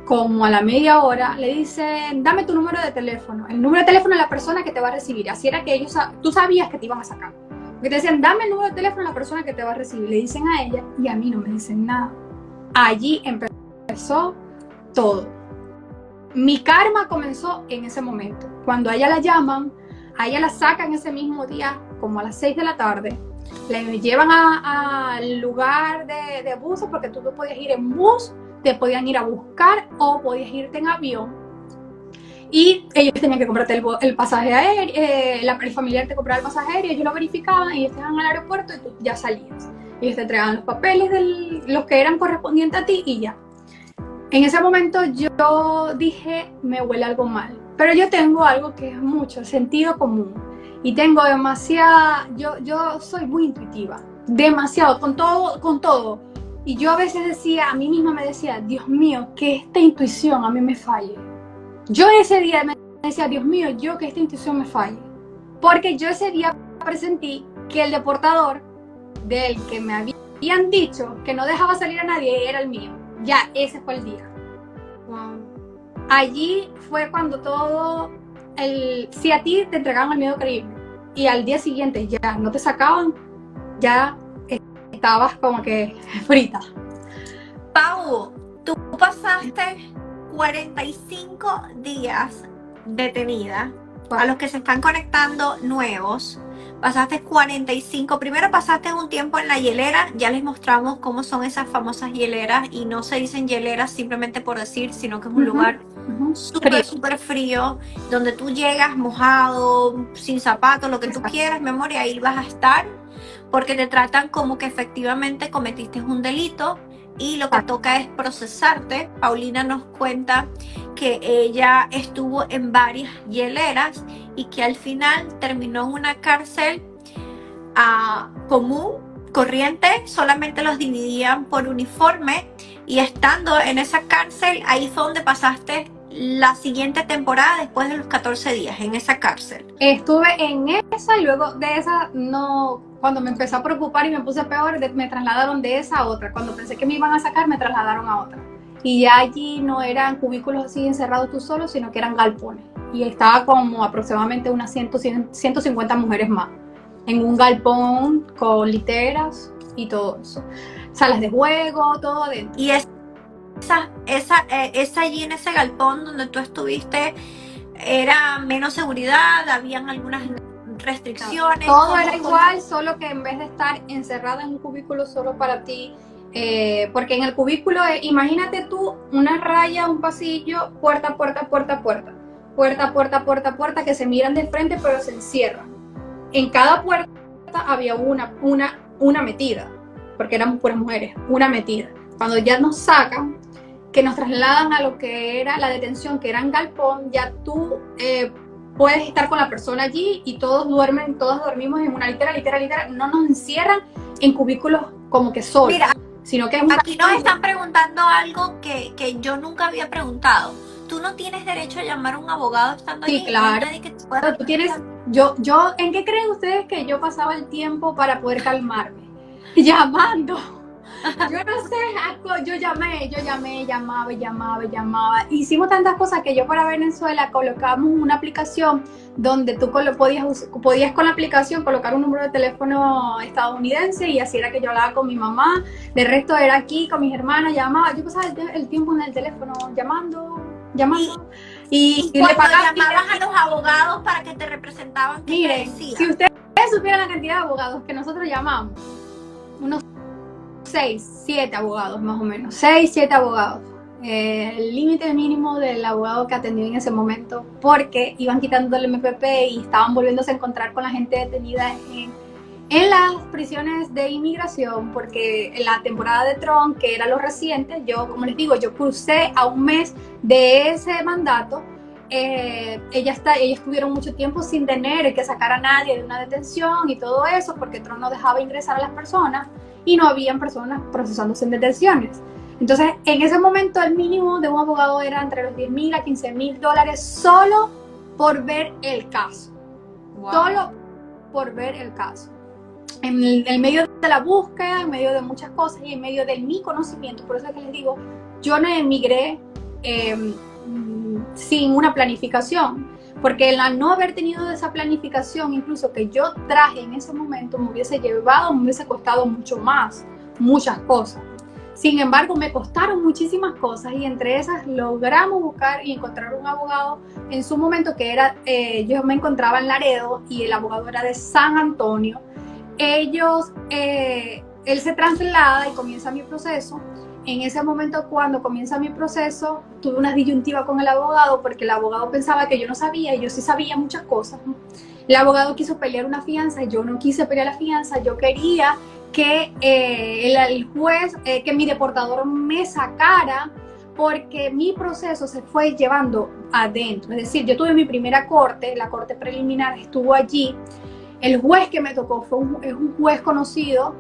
como a la media hora, le dicen, dame tu número de teléfono. El número de teléfono de la persona que te va a recibir. Así era que tú sabías que te iban a sacar. Porque te decían, dame el número de teléfono de la persona que te va a recibir. Le dicen a ella y a mí no me dicen nada. Allí empezó todo. Mi karma comenzó en ese momento. Cuando a ella la llaman, a ella la sacan ese mismo día, como a las 6 de la tarde. Le llevan al lugar de buses, porque tú no podías ir en bus, te podían ir a buscar o podías irte en avión. Y ellos tenían que comprarte el pasaje aéreo, el familiar te compraba el pasaje aéreo, ellos lo verificaban y ellos te iban al aeropuerto y tú ya salías. Ellos te entregaban los papeles, los que eran correspondientes a ti y ya. En ese momento yo dije, me huele algo mal. Pero yo tengo algo que es mucho, sentido común. Y tengo demasiada, yo soy muy intuitiva, demasiado, con todo. Y yo a veces decía, a mí misma me decía, Dios mío, que esta intuición a mí me falle. Yo ese día me decía, Dios mío, que esta intuición me falle. Porque yo ese día presentí que el deportador del que me habían dicho que no dejaba salir a nadie era el mío. Ya, ese fue el día. Wow. Allí fue cuando todo, si a ti te entregaban el miedo creíble y al día siguiente ya no te sacaban, ya estabas como que frita. Pau, tú pasaste 45 días detenida. A los que se están conectando nuevos, pasaste 45. Primero pasaste un tiempo en la hielera. Ya les mostramos cómo son esas famosas hieleras. Y no se dicen hieleras simplemente por decir, sino que es un lugar súper frío, donde tú llegas mojado, sin zapatos, lo que tú quieras, mi amor, y ahí vas a estar, porque te tratan como que efectivamente cometiste un delito y lo que toca es procesarte. Paulina nos cuenta que ella estuvo en varias hieleras y que al final terminó en una cárcel común, corriente, solamente los dividían por uniforme, y estando en esa cárcel, ahí fue donde pasaste la siguiente temporada después de los 14 días, en esa cárcel. Estuve en esa y luego de esa, no, cuando me empezó a preocupar y me puse peor, me trasladaron de esa a otra. Cuando pensé que me iban a sacar, me trasladaron a otra. Y ya allí no eran cubículos así encerrados tú solo, sino que eran galpones. Y estaba como aproximadamente unas 150 mujeres más. En un galpón con literas y todo eso. Salas de juego, todo adentro. Y esa allí en ese galpón donde tú estuviste, ¿era menos seguridad? ¿Habían algunas restricciones? Todo era igual, solo que en vez de estar encerrada en un cubículo solo para ti, porque en el cubículo, imagínate tú una raya, un pasillo, puerta, que se miran de frente pero se encierran. En cada puerta había una metida, porque éramos puras mujeres, una metida. Cuando ya nos sacan, que nos trasladan a lo que era la detención, que era en galpón, ya tú puedes estar con la persona allí y todos dormimos en una litera, no nos encierran en cubículos como que solos. Mira, sino que aquí nos están preguntando algo que yo nunca había preguntado. ¿Tú no tienes derecho a llamar a un abogado estando allí? Sí, claro. Tú tienes, yo, ¿en qué creen ustedes que yo pasaba el tiempo para poder calmarme? Llamando. Yo no sé, yo llamaba. Hicimos tantas cosas que yo para Venezuela colocamos una aplicación donde tú podías con la aplicación colocar un número de teléfono estadounidense, y así era que yo hablaba con mi mamá. De resto era aquí con mis hermanas, llamaba. Yo pasaba el tiempo en el teléfono llamando. Y le pagabas, llamabas a los abogados para que te representaban. Miren, si ustedes supieran la cantidad de abogados que nosotros llamamos, unos 6, 7 abogados más o menos, 6, 7 abogados. El límite mínimo del abogado que atendió en ese momento, porque iban quitando el MPP y estaban volviéndose a encontrar con la gente detenida en las prisiones de inmigración, porque en la temporada de Trump, que era lo reciente, yo, como les digo, yo crucé a un mes de ese mandato. Ellas estuvieron mucho tiempo sin tener que sacar a nadie de una detención y todo eso, porque Trump no dejaba ingresar a las personas y no habían personas procesándose en detenciones. Entonces, en ese momento el mínimo de un abogado era entre los $10,000 a $15,000 solo por ver el caso. Wow. Solo por ver el caso. en el medio de la búsqueda, en medio de muchas cosas y en medio de mi conocimiento. Por eso es que les digo, yo no emigré sin una planificación, porque el no haber tenido esa planificación, incluso que yo traje en ese momento, me hubiese costado mucho más, muchas cosas. Sin embargo, me costaron muchísimas cosas y entre esas logramos buscar y encontrar un abogado en su momento que era, yo me encontraba en Laredo y el abogado era de San Antonio. Él se traslada y comienza mi proceso. En ese momento, cuando comienza mi proceso, tuve una disyuntiva con el abogado porque el abogado pensaba que yo no sabía y yo sí sabía muchas cosas. El abogado quiso pelear una fianza, yo no quise pelear la fianza, yo quería que el juez, que mi deportador me sacara porque mi proceso se fue llevando adentro. Es decir, yo tuve mi primera corte, la corte preliminar estuvo allí. El juez que me tocó es un juez conocido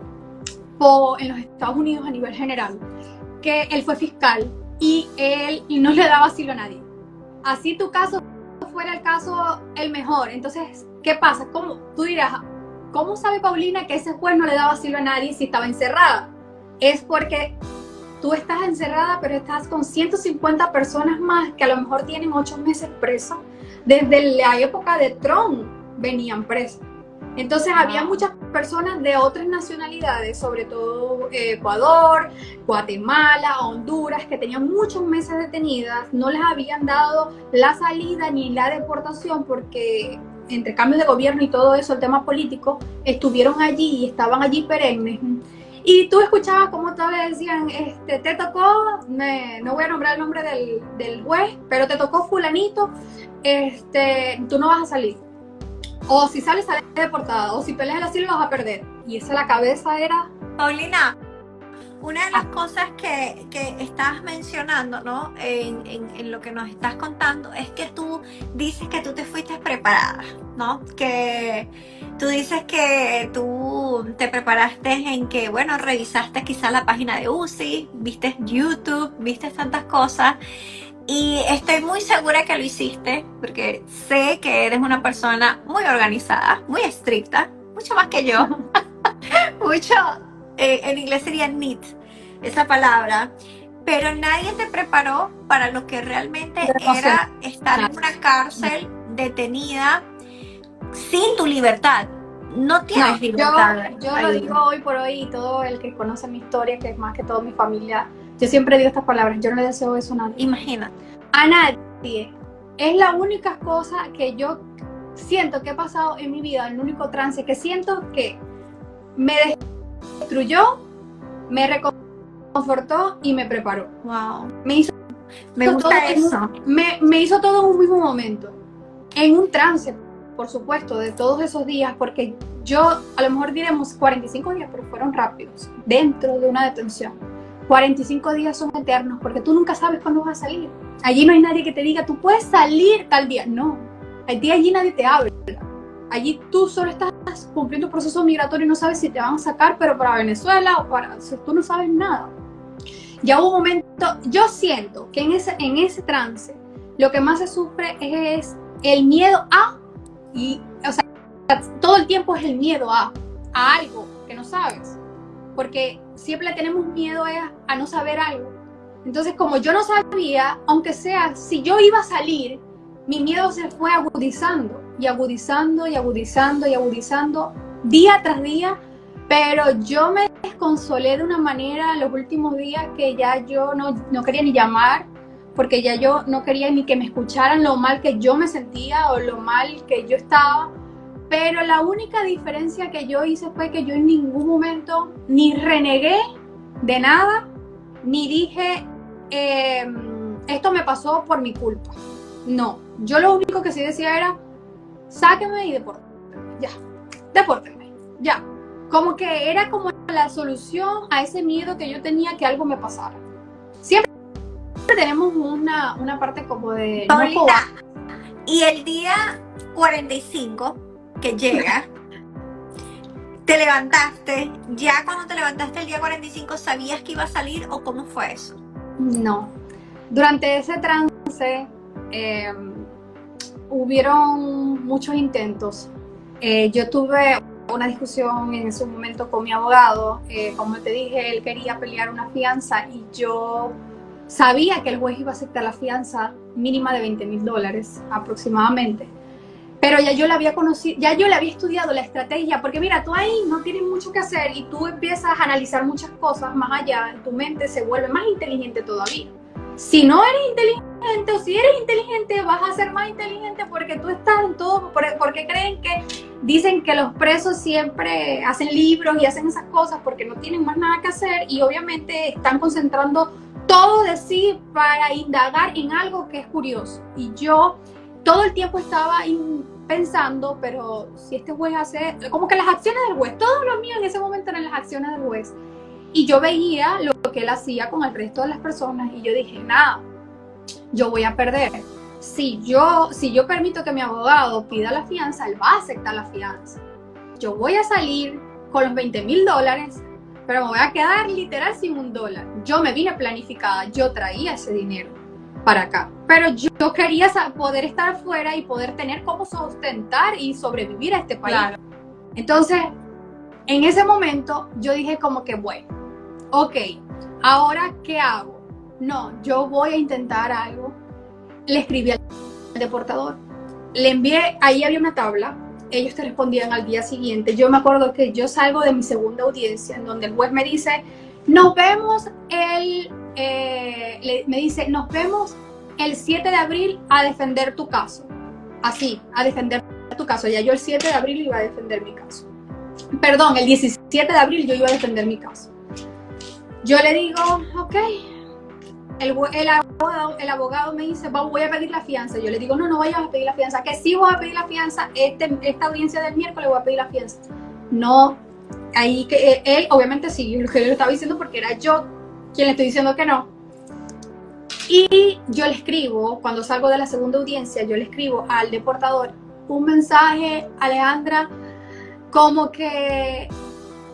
en los Estados Unidos a nivel general, que él fue fiscal y él no le daba asilo a nadie. Así tu caso fuera el caso el mejor. Entonces, ¿qué pasa? Tú dirás, ¿cómo sabe Paulina que ese juez no le daba asilo a nadie si estaba encerrada? Es porque tú estás encerrada, pero estás con 150 personas más que a lo mejor tienen 8 meses presas. Desde la época de Trump venían presas. Entonces había muchas personas de otras nacionalidades, sobre todo Ecuador, Guatemala, Honduras, que tenían muchos meses detenidas, no les habían dado la salida ni la deportación porque entre cambios de gobierno y todo eso, el tema político, estuvieron allí y estaban allí perennes. Y tú escuchabas cómo todos le decían, te tocó, no voy a nombrar el nombre del juez, pero te tocó fulanito, tú no vas a salir. O si sales deportada, o si peleas el asilo vas a perder. Y esa la cabeza era... Paulina, una de las cosas que estás mencionando, ¿no? En lo que nos estás contando, es que tú dices que tú te fuiste preparada, ¿no? Que tú dices que tú te preparaste en que, bueno, revisaste quizás la página de UCI, viste YouTube, viste tantas cosas. Y estoy muy segura que lo hiciste, porque sé que eres una persona muy organizada, muy estricta, mucho más que yo. Mucho, en inglés sería neat, esa palabra. Pero nadie te preparó para lo que realmente era estar en una cárcel detenida sin tu libertad. No tienes libertad. Yo lo digo hoy por hoy y todo el que conoce mi historia, que es más que todo mi familia, yo siempre digo estas palabras, yo no le deseo eso a nadie. Imagina. A nadie. Es la única cosa que yo siento que he pasado en mi vida, el único trance que siento que me destruyó, me reconfortó y me preparó. Wow. Me gusta eso. Me hizo todo en un mismo momento. En un trance, por supuesto, de todos esos días, porque yo, a lo mejor diremos 45 días, pero fueron rápidos, dentro de una detención. 45 días son eternos, porque tú nunca sabes cuándo vas a salir. Allí no hay nadie que te diga, tú puedes salir tal día. No, allí nadie te habla. Allí tú solo estás cumpliendo un proceso migratorio y no sabes si te van a sacar, pero para Venezuela o para... Tú no sabes nada. Ya hubo un momento, yo siento que en ese trance, lo que más se sufre es el miedo a, o sea, todo el tiempo es el miedo a algo que no sabes. Porque siempre le tenemos miedo a no saber algo. Entonces, como yo no sabía, aunque sea, si yo iba a salir, mi miedo se fue agudizando y agudizando y agudizando y agudizando día tras día, pero yo me desconsolé de una manera en los últimos días que ya yo no quería ni llamar, porque ya yo no quería ni que me escucharan lo mal que yo me sentía o lo mal que yo estaba. Pero la única diferencia que yo hice fue que yo en ningún momento ni renegué de nada, ni dije, esto me pasó por mi culpa. No, yo lo único que sí decía era, sáquenme y depórtenme, ya. Como que era como la solución a ese miedo que yo tenía que algo me pasara. Siempre tenemos una parte como de... Paulina, y el día 45 que llega, te levantaste, ya cuando te levantaste el día 45, ¿sabías que iba a salir o cómo fue eso? No, durante ese trance hubieron muchos intentos. Yo tuve una discusión en su momento con mi abogado. Como te dije, él quería pelear una fianza y yo sabía que el juez iba a aceptar la fianza mínima de $20,000 aproximadamente. Pero ya yo la había conocido, ya yo le había estudiado la estrategia, porque mira, tú ahí no tienes mucho que hacer y tú empiezas a analizar muchas cosas más allá, tu mente se vuelve más inteligente todavía. Si no eres inteligente o si eres inteligente, vas a ser más inteligente porque tú estás en todo, porque creen que dicen que los presos siempre hacen libros y hacen esas cosas porque no tienen más nada que hacer y obviamente están concentrando todo de sí para indagar en algo que es curioso. Y yo todo el tiempo estaba pensando, pero si este juez hace, como que las acciones del juez, todo lo mío en ese momento eran las acciones del juez. Y yo veía lo que él hacía con el resto de las personas y yo dije, nada, yo voy a perder. Si yo permito que mi abogado pida la fianza, él va a aceptar la fianza. Yo voy a salir con los $20,000, pero me voy a quedar literal sin $1. Yo me vine planificada, yo traía ese dinero para acá, pero yo quería poder estar afuera y poder tener cómo sustentar y sobrevivir a este país. Claro. Entonces, en ese momento, yo dije como que, bueno, ok, ¿ahora qué hago? No, yo voy a intentar algo. Le escribí al deportador, le envié, ahí había una tabla, ellos te respondían al día siguiente. Yo me acuerdo que yo salgo de mi segunda audiencia, en donde el juez me dice, nos vemos nos vemos el 7 de abril a defender tu caso. Así, a defender tu caso. Ya yo el 7 de abril iba a defender mi caso. Perdón, el 17 de abril yo iba a defender mi caso. Yo le digo, ok. El abogado me dice, voy a pedir la fianza. Yo le digo, no vayas a pedir la fianza. Que sí voy a pedir la fianza. Esta audiencia del miércoles voy a pedir la fianza. No, ahí que él obviamente sí, lo que yo le estaba diciendo porque era yo quien le estoy diciendo que no. Y yo le escribo, cuando salgo de la segunda audiencia, yo le escribo al deportador un mensaje, Alejandra, como que,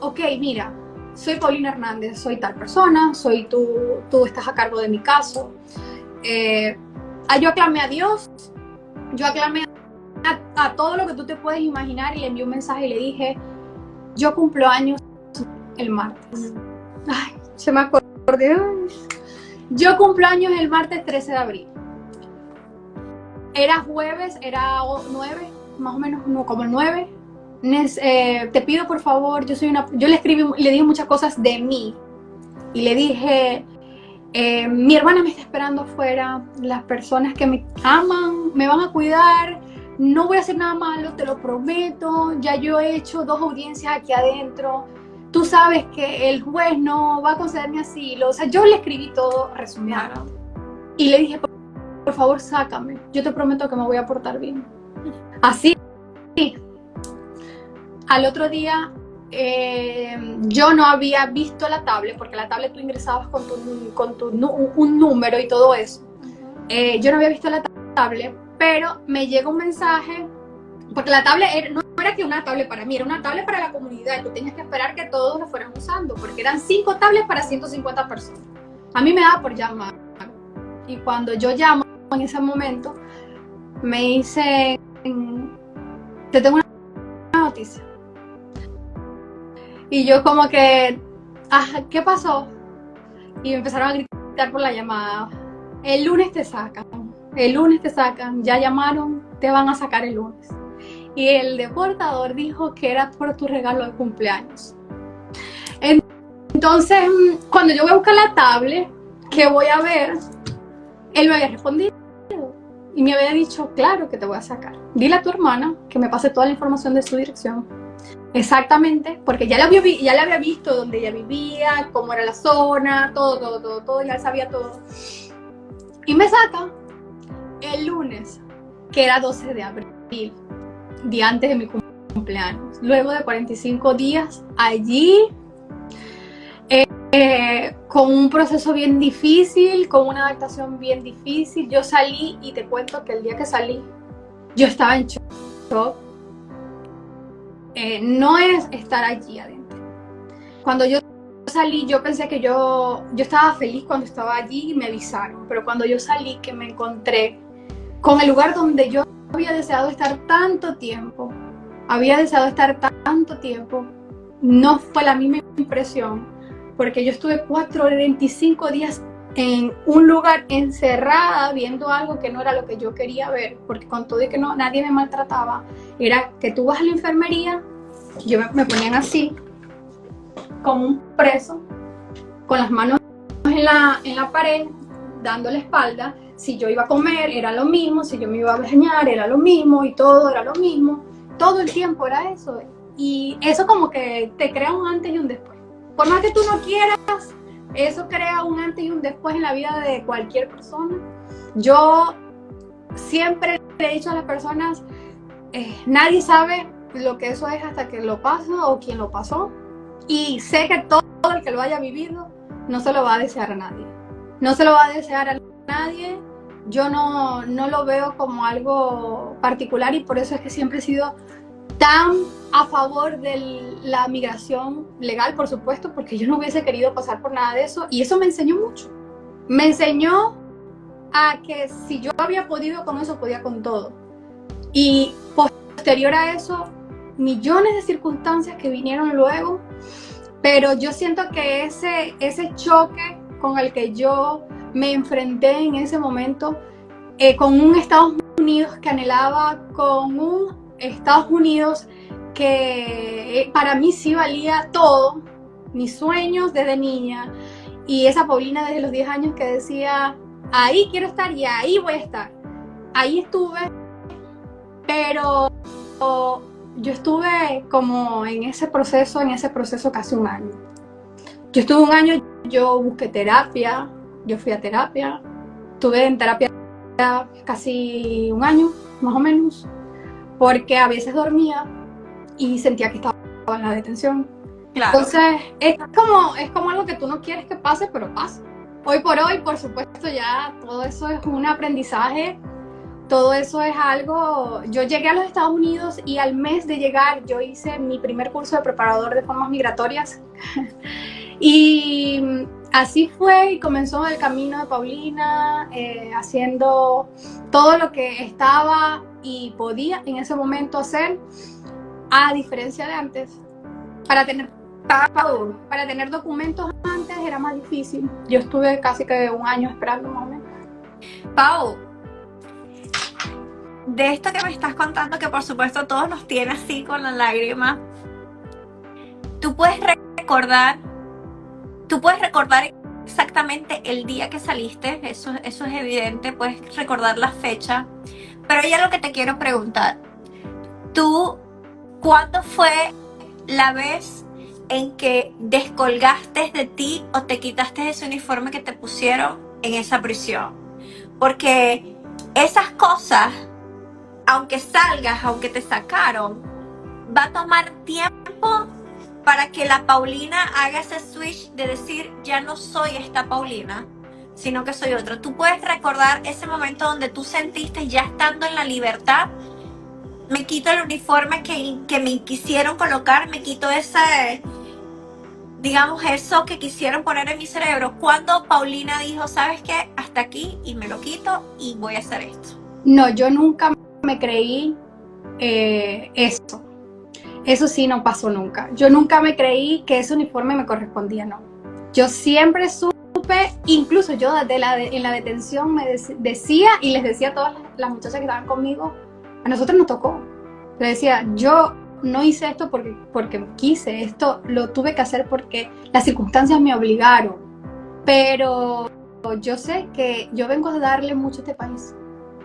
ok, mira, soy Paulina Hernández, soy tal persona, tú estás a cargo de mi caso. Yo aclamé a Dios, yo aclamé a todo lo que tú te puedes imaginar y le envié un mensaje y le dije, yo cumplo años el martes. Ay, se me acordé. Yo cumplo años el martes 13 de abril. Era jueves, era 9, más o menos como el 9. Te pido por favor, yo le escribí, le dije muchas cosas de mí. Y le dije, mi hermana me está esperando afuera, las personas que me aman me van a cuidar, no voy a hacer nada malo, te lo prometo, ya yo he hecho 2 audiencias aquí adentro. Tú sabes que el juez no va a concederme asilo. O sea, yo le escribí todo resumido. Claro. Y le dije, por favor, sácame. Yo te prometo que me voy a portar bien. Así. Al otro día, yo no había visto la tablet, porque la tablet tú ingresabas con un número y todo eso. Yo no había visto la tablet, pero me llega un mensaje, porque la tablet no era que una tablet para mí, era una tablet para la comunidad. Tú tenías que esperar que todos lo fueran usando, porque eran 5 tablets para 150 personas. A mí me daba por llamar. Y cuando yo llamo en ese momento, me dicen, te tengo una noticia. Y yo como que, ¿qué pasó? Y me empezaron a gritar por la llamada. El lunes te sacan, ya llamaron, te van a sacar el lunes. Y el deportador dijo que era por tu regalo de cumpleaños. Entonces, cuando yo voy a buscar la tablet, que voy a ver, él me había respondido. Y me había dicho, claro que te voy a sacar. Dile a tu hermana que me pase toda la información de su dirección. Exactamente, porque ya le había visto dónde ella vivía, cómo era la zona, todo, ya sabía todo. Y me saca el lunes, que era 12 de abril, día antes de mi cumpleaños. Luego de 45 días allí, con un proceso bien difícil, con una adaptación bien difícil. Yo salí y te cuento que el día que salí, yo estaba en shock. No es estar allí adentro. Cuando yo salí, yo pensé que yo estaba feliz cuando estaba allí y me avisaron, pero cuando yo salí, que me encontré con el lugar donde yo había deseado estar tanto tiempo, había deseado estar tanto tiempo. No fue la misma impresión, porque yo estuve 4 25 días en un lugar encerrada viendo algo que no era lo que yo quería ver, porque con todo y que no, nadie me maltrataba, era que tú vas a la enfermería, yo me ponían así, como un preso, con las manos en la pared, dando la espalda. Si yo iba a comer era lo mismo, si yo me iba a bañar era lo mismo, y todo era lo mismo, todo el tiempo era eso. Y eso como que te crea un antes y un después. Por más que tú no quieras, eso crea un antes y un después en la vida de cualquier persona. Yo siempre le he dicho a las personas, nadie sabe lo que eso es hasta que lo pasa o quien lo pasó. Y sé que todo el que lo haya vivido no se lo va a desear a nadie. No se lo va a desear a nadie. Yo no lo veo como algo particular, y por eso es que siempre he sido tan a favor de la migración legal, por supuesto, porque yo no hubiese querido pasar por nada de eso, y eso me enseñó mucho. Me enseñó a que si yo había podido con eso, podía con todo. Y posterior a eso, millones de circunstancias que vinieron luego, pero yo siento que ese choque con el que yo me enfrenté en ese momento, con un Estados Unidos que anhelaba, con un Estados Unidos que para mí sí valía todo, mis sueños desde niña, y esa Paulina desde los 10 años que decía, ahí quiero estar y ahí voy a estar. Ahí estuve, pero yo estuve como en ese proceso casi un año. Yo estuve un año, yo busqué terapia, yo fui a terapia, estuve en terapia casi un año, más o menos, porque a veces dormía y sentía que estaba en la detención. Claro. Entonces, es como algo que tú no quieres que pase, pero pasa. Hoy por hoy, por supuesto, ya todo eso es un aprendizaje, todo eso es algo. Yo llegué a los Estados Unidos y al mes de llegar yo hice mi primer curso de preparador de formas migratorias. Y así fue, y comenzó el camino de Paulina, haciendo todo lo que estaba y podía en ese momento hacer, a diferencia de antes. Para tener documentos antes era más difícil. Yo estuve casi que un año esperando, más o menos. Pau, de esto que me estás contando, que por supuesto a todos nos tiene así con la lágrima, tú puedes recordar exactamente el día que saliste, eso es evidente, puedes recordar la fecha, pero ya lo que te quiero preguntar, ¿tú cuándo fue la vez en que descolgaste de ti o te quitaste ese uniforme que te pusieron en esa prisión? Porque esas cosas, aunque salgas, aunque te sacaron, va a tomar tiempo para que la Paulina haga ese switch de decir, ya no soy esta Paulina, sino que soy otra. ¿Tú puedes recordar ese momento donde tú sentiste, ya estando en la libertad, me quito el uniforme que me quisieron colocar, me quito ese, digamos, eso que quisieron poner en mi cerebro? ¿Cuándo Paulina dijo, sabes qué, hasta aquí, y me lo quito y voy a hacer esto? No, yo nunca me creí eso. Eso sí no pasó nunca. Yo nunca me creí que ese uniforme me correspondía, no. Yo siempre supe, incluso yo en la detención me decía, y les decía a todas las muchachas que estaban conmigo, a nosotros nos tocó. Les decía, yo no hice esto porque quise, esto lo tuve que hacer porque las circunstancias me obligaron. Pero yo sé que yo vengo a darle mucho a este país.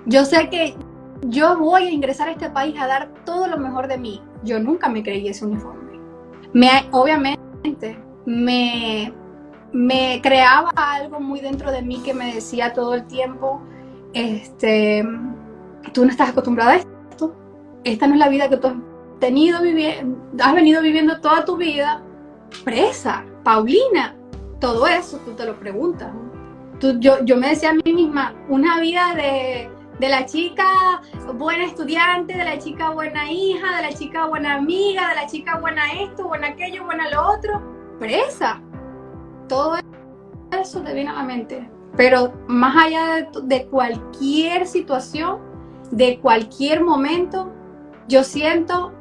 Yo sé que yo voy a ingresar a este país a dar todo lo mejor de mí. Yo nunca me creí ese uniforme. Obviamente, me creaba algo muy dentro de mí que me decía todo el tiempo, tú no estás acostumbrada a esto. Esta no es la vida que tú has venido viviendo toda tu vida. Presa, Paulina, todo eso tú te lo preguntas. Yo me decía a mí misma, una vida de la chica buena estudiante, de la chica buena hija, de la chica buena amiga, de la chica buena esto, buena aquello, buena lo otro, presa. Todo eso te viene a la mente. Pero más allá de cualquier situación, de cualquier momento, yo siento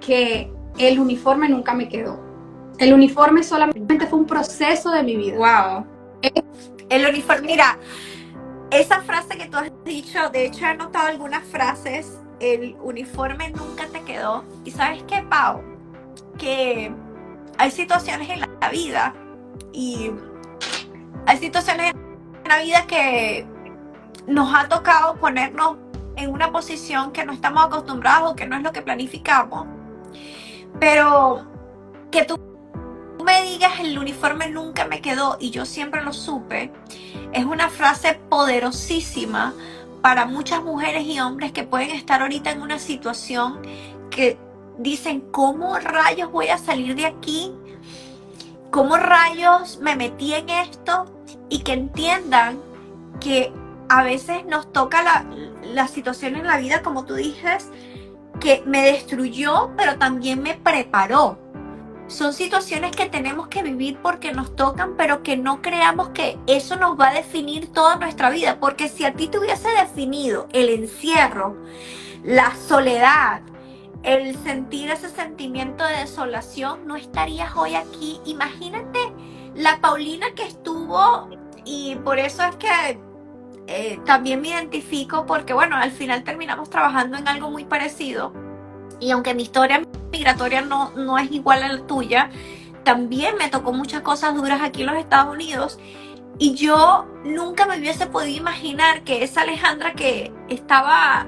que el uniforme nunca me quedó. El uniforme solamente fue un proceso de mi vida. Wow. El uniforme, mira, esa frase que tú has dicho, de hecho he anotado algunas frases, el uniforme nunca te quedó. ¿Y sabes qué, Pau? Que hay situaciones en la vida y hay situaciones en la vida que nos ha tocado ponernos en una posición que no estamos acostumbrados o que no es lo que planificamos. Pero que tú me digas el uniforme nunca me quedó y yo siempre lo supe, es una frase poderosísima para muchas mujeres y hombres que pueden estar ahorita en una situación que dicen, ¿cómo rayos voy a salir de aquí? ¿Cómo rayos me metí en esto? Y que entiendan que a veces nos toca la situación en la vida, como tú dices, que me destruyó, pero también me preparó. Son situaciones que tenemos que vivir porque nos tocan, pero que no creamos que eso nos va a definir toda nuestra vida. Porque si a ti te hubiese definido el encierro, la soledad, el sentir ese sentimiento de desolación, no estarías hoy aquí. Imagínate la Paulina que estuvo, y por eso es que también me identifico, porque bueno, al final terminamos trabajando en algo muy parecido. Y aunque mi historia migratoria no es igual a la tuya, también me tocó muchas cosas duras aquí en los Estados Unidos. Y yo nunca me hubiese podido imaginar que esa Alejandra que estaba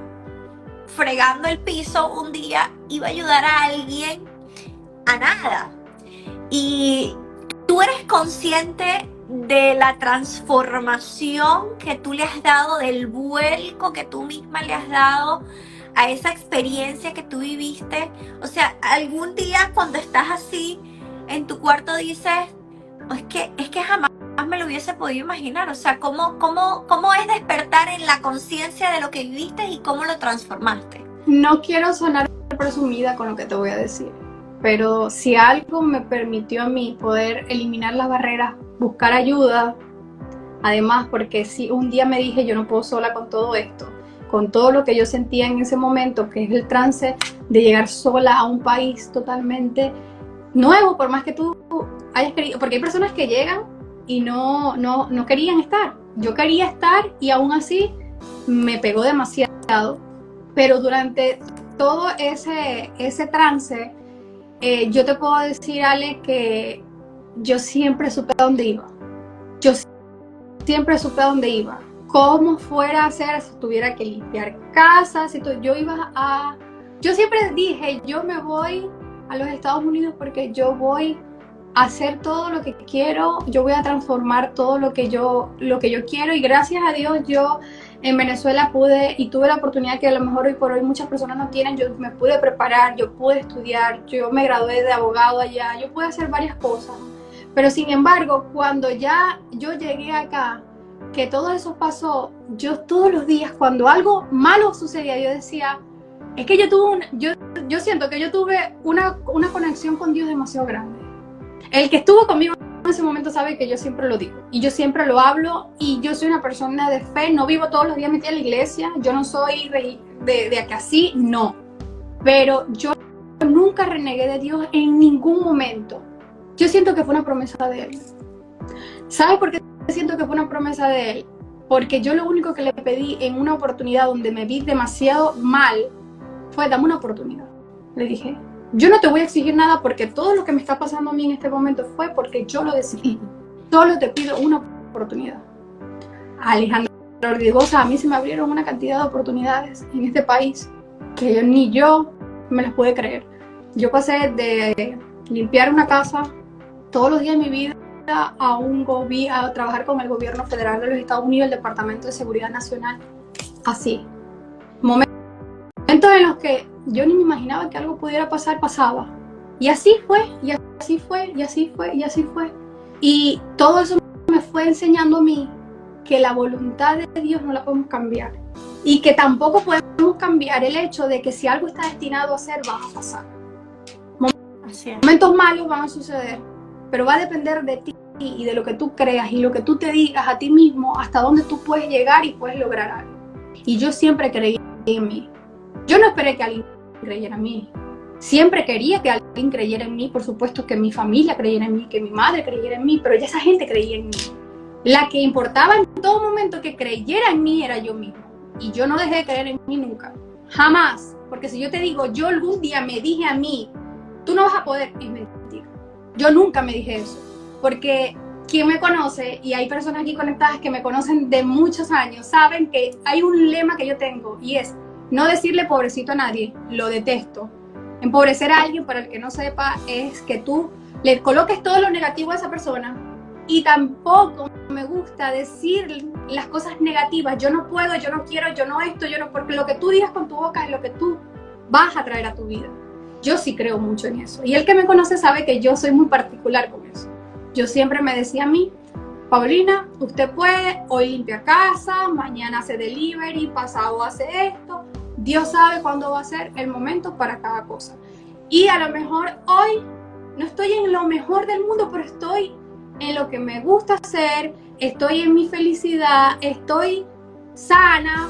fregando el piso un día iba a ayudar a alguien a nada. Y tú eres consciente de la transformación que tú le has dado, del vuelco que tú misma le has dado a esa experiencia que tú viviste. O sea, algún día cuando estás así en tu cuarto dices, es que jamás me lo hubiese podido imaginar. O sea, ¿cómo es despertar en la conciencia de lo que viviste y cómo lo transformaste? No quiero sonar presumida con lo que te voy a decir, pero si algo me permitió a mí poder eliminar las barreras, buscar ayuda, además porque si un día me dije yo no puedo sola con todo esto, con todo lo que yo sentía en ese momento, que es el trance de llegar sola a un país totalmente nuevo, por más que tú hayas querido, porque hay personas que llegan y no querían estar. Yo quería estar y aún así me pegó demasiado, pero durante todo ese trance, yo te puedo decir, Ale, que yo siempre supe a dónde iba. Yo siempre supe a dónde iba. Cómo fuera a hacer, si tuviera que limpiar casas, yo siempre dije, yo me voy a los Estados Unidos porque yo voy a hacer todo lo que quiero, yo voy a transformar todo lo que yo quiero, y gracias a Dios yo en Venezuela pude y tuve la oportunidad que a lo mejor hoy por hoy muchas personas no tienen. Yo me pude preparar, yo pude estudiar, yo me gradué de abogado allá, yo pude hacer varias cosas, pero sin embargo cuando ya yo llegué acá, que todo eso pasó, yo todos los días cuando algo malo sucedía, yo decía, es que yo siento que yo tuve una conexión con Dios demasiado grande. El que estuvo conmigo en ese momento sabe que yo siempre lo digo y yo siempre lo hablo, y yo soy una persona de fe, no vivo todos los días metida en la iglesia, yo no soy de que así, no, pero yo nunca renegué de Dios en ningún momento. Yo siento que fue una promesa de Él. ¿Sabes por qué siento que fue una promesa de Él? Porque yo lo único que le pedí en una oportunidad donde me vi demasiado mal fue, dame una oportunidad. Le dije, yo no te voy a exigir nada porque todo lo que me está pasando a mí en este momento fue porque yo lo decidí. Solo te pido una oportunidad. A Alejandra Ortigosa, a mí se me abrieron una cantidad de oportunidades en este país que ni yo me las pude creer. Yo pasé de limpiar una casa todos los días de mi vida a trabajar con el gobierno federal de los Estados Unidos, el Departamento de Seguridad Nacional. Así. Momentos en los que yo ni me imaginaba que algo pudiera pasar, pasaba. Y así fue, y así fue, y así fue, y así fue. Y todo eso me fue enseñando a mí que la voluntad de Dios no la podemos cambiar. Y que tampoco podemos cambiar el hecho de que si algo está destinado a ser, va a pasar. Momentos malos van a suceder, pero va a depender de ti y de lo que tú creas y lo que tú te digas a ti mismo, hasta dónde tú puedes llegar y puedes lograr algo. Y yo siempre creí en mí. Yo no esperé que alguien creyera en mí. Siempre quería que alguien creyera en mí, por supuesto que mi familia creyera en mí, que mi madre creyera en mí, pero ya esa gente creía en mí. La que importaba en todo momento que creyera en mí era yo misma. Y yo no dejé de creer en mí nunca. Jamás. Porque si yo te digo, yo algún día me dije a mí, tú no vas a poder, es mentira. Yo nunca me dije eso. Porque quien me conoce, y hay personas aquí conectadas que me conocen de muchos años, saben que hay un lema que yo tengo y es no decirle pobrecito a nadie. Lo detesto. Empobrecer a alguien, para el que no sepa, es que tú le coloques todo lo negativo a esa persona. Y tampoco me gusta decir las cosas negativas. Yo no puedo, yo no quiero, yo no esto, yo no... Porque lo que tú digas con tu boca es lo que tú vas a traer a tu vida. Yo sí creo mucho en eso. Y el que me conoce sabe que yo soy muy particular con eso. Yo siempre me decía a mí, Paulina, usted puede, hoy limpia casa, mañana hace delivery, pasado hace esto. Dios sabe cuándo va a ser el momento para cada cosa. Y a lo mejor hoy no estoy en lo mejor del mundo, pero estoy en lo que me gusta hacer, estoy en mi felicidad, estoy sana,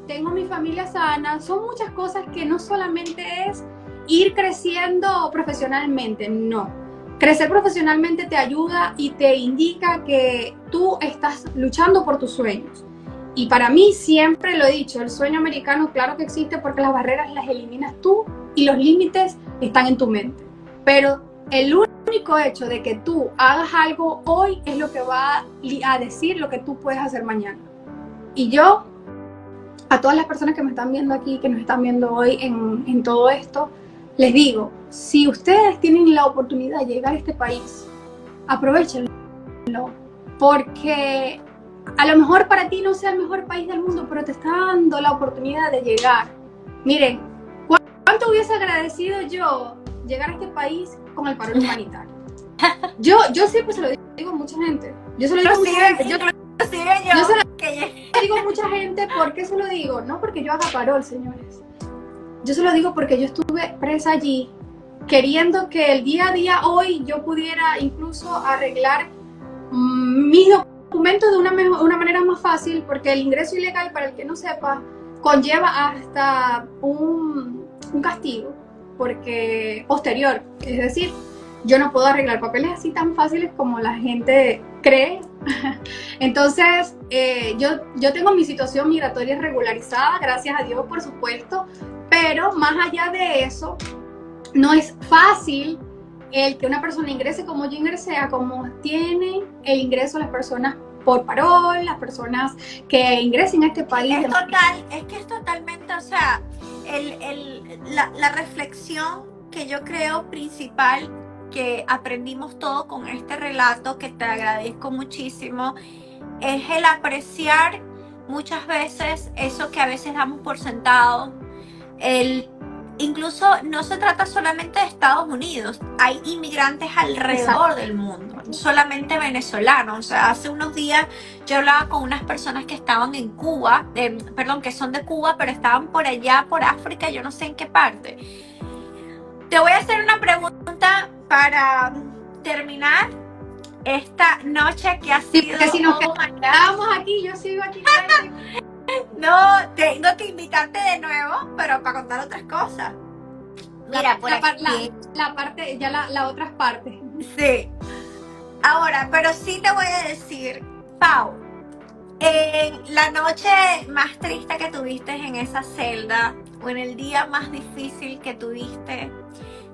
tengo mi familia sana. Son muchas cosas que no solamente es ir creciendo profesionalmente, no. Crecer profesionalmente te ayuda y te indica que tú estás luchando por tus sueños. Y para mí, siempre lo he dicho, el sueño americano claro que existe porque las barreras las eliminas tú y los límites están en tu mente. Pero el único hecho de que tú hagas algo hoy es lo que va a decir lo que tú puedes hacer mañana. Y yo, a todas las personas que me están viendo aquí, que nos están viendo hoy en todo esto, les digo, si ustedes tienen la oportunidad de llegar a este país, aprovechenlo, porque a lo mejor para ti no sea el mejor país del mundo, pero te está dando la oportunidad de llegar. Miren, ¿cuánto hubiese agradecido yo llegar a este país con el paro humanitario? Yo siempre se lo digo a mucha gente. Yo se lo digo a mucha gente. Yo se lo digo a mucha gente. ¿Por qué se lo digo? No porque yo haga parol, señores. Yo se lo digo porque yo estuve presa allí, queriendo que el día a día hoy yo pudiera incluso arreglar mis documentos de una manera más fácil, porque el ingreso ilegal, para el que no sepa, conlleva hasta un castigo porque posterior. Es decir, yo no puedo arreglar papeles así tan fáciles como la gente cree. Entonces, yo tengo mi situación migratoria regularizada, gracias a Dios, por supuesto, pero más allá de eso, no es fácil el que una persona ingrese como yo ingresé, a como tienen el ingreso las personas por parol, las personas que ingresen a este país. Es que es totalmente, o sea, la reflexión que yo creo principal que aprendimos todo con este relato, que te agradezco muchísimo, es el apreciar muchas veces eso que a veces damos por sentado. Incluso no se trata solamente de Estados Unidos, hay inmigrantes alrededor del mundo, no solamente venezolanos. O sea, hace unos días yo hablaba con unas personas que estaban en Cuba, que son de Cuba, pero estaban por allá, por África, yo no sé en qué parte. Te voy a hacer una pregunta para terminar esta noche que ha sido... Porque si nos quedamos aquí, yo sigo aquí. No, tengo que invitarte de nuevo, pero para contar otras cosas. Mira, por aquí. La parte, ya la otras partes. Sí. Ahora, pero sí te voy a decir, Pau, en la noche más triste que tuviste en esa celda, o en el día más difícil que tuviste,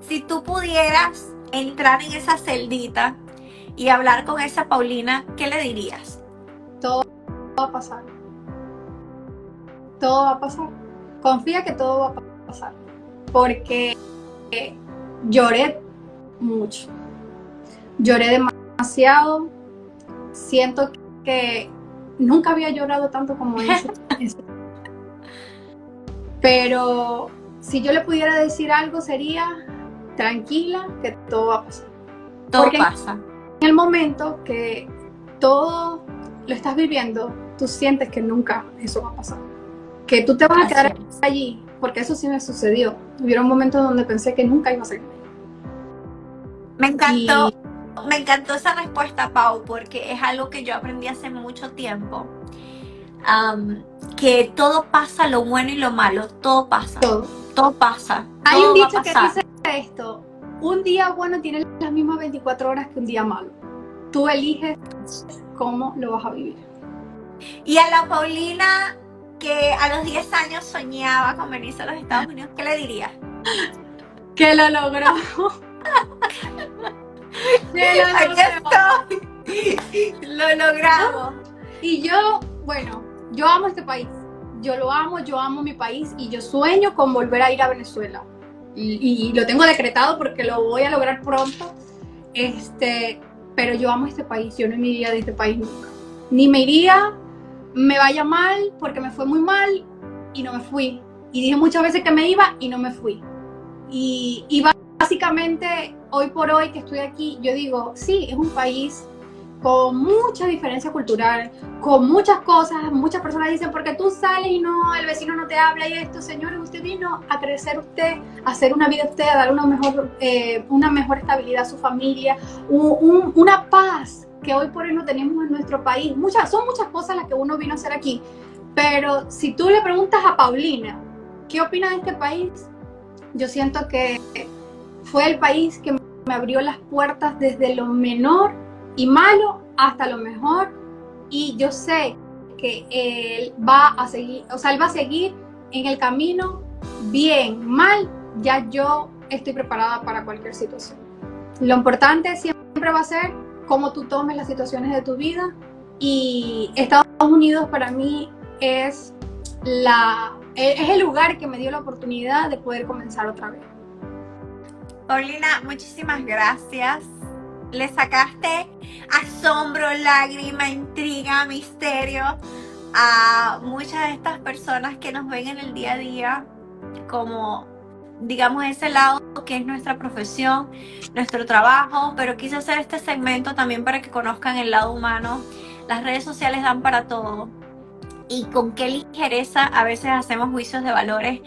si tú pudieras entrar en esa celdita y hablar con esa Paulina, ¿qué le dirías? Todo va a pasar. Todo va a pasar. Confía que todo va a pasar. Porque lloré mucho. Lloré demasiado. Siento que nunca había llorado tanto como eso. Pero si yo le pudiera decir algo sería, tranquila, que todo va a pasar. Todo pasa. En el momento que todo lo estás viviendo, tú sientes que nunca eso va a pasar. Que tú te vas a quedar allí, porque eso sí me sucedió. Hubieron momentos donde pensé que nunca iba a salir. Me encantó esa respuesta, Pau, porque es algo que yo aprendí hace mucho tiempo. Que todo pasa, lo bueno y lo malo, todo pasa. Todo. todo pasa. Hay Todo un va a dicho que pasar. dice esto: un día bueno tiene las mismas 24 horas que un día malo. Tú eliges cómo lo vas a vivir. Y a la Paulina que a los 10 años soñaba con venirse a los Estados Unidos, ¿qué le dirías? Que lo logró. Que lo Aquí logró. estoy. Lo logramos. Y yo, bueno, yo amo este país. Yo lo amo, yo amo mi país y yo sueño con volver a ir a Venezuela. Y lo tengo decretado porque lo voy a lograr pronto. Pero yo amo este país. Yo no me iría de este país nunca. Ni me iría, me vaya mal porque me fue muy mal y no me fui. Y dije muchas veces que me iba y no me fui. Y básicamente, hoy por hoy que estoy aquí, yo digo, sí, es un país con mucha diferencia cultural, con muchas cosas. Muchas personas dicen, porque tú sales y no, el vecino no te habla y esto. Señores, usted vino a crecer usted, a hacer una vida usted, a dar una mejor estabilidad a su familia, una paz que hoy por hoy no tenemos en nuestro país. Son muchas cosas las que uno vino a hacer aquí. Pero si tú le preguntas a Paulina, ¿qué opina de este país? Yo siento que fue el país que me abrió las puertas desde lo menor y malo hasta lo mejor, y yo sé que él va a seguir, él va a seguir en el camino, bien, mal, ya yo estoy preparada para cualquier situación. Lo importante siempre va a ser cómo tú tomes las situaciones de tu vida, y Estados Unidos para mí es el lugar que me dio la oportunidad de poder comenzar otra vez. Paulina, muchísimas gracias. Le sacaste asombro, lágrima, intriga, misterio a muchas de estas personas que nos ven en el día a día como, digamos, ese lado que es nuestra profesión, nuestro trabajo, pero quise hacer este segmento también para que conozcan el lado humano. Las redes sociales dan para todo y con qué ligereza a veces hacemos juicios de valores.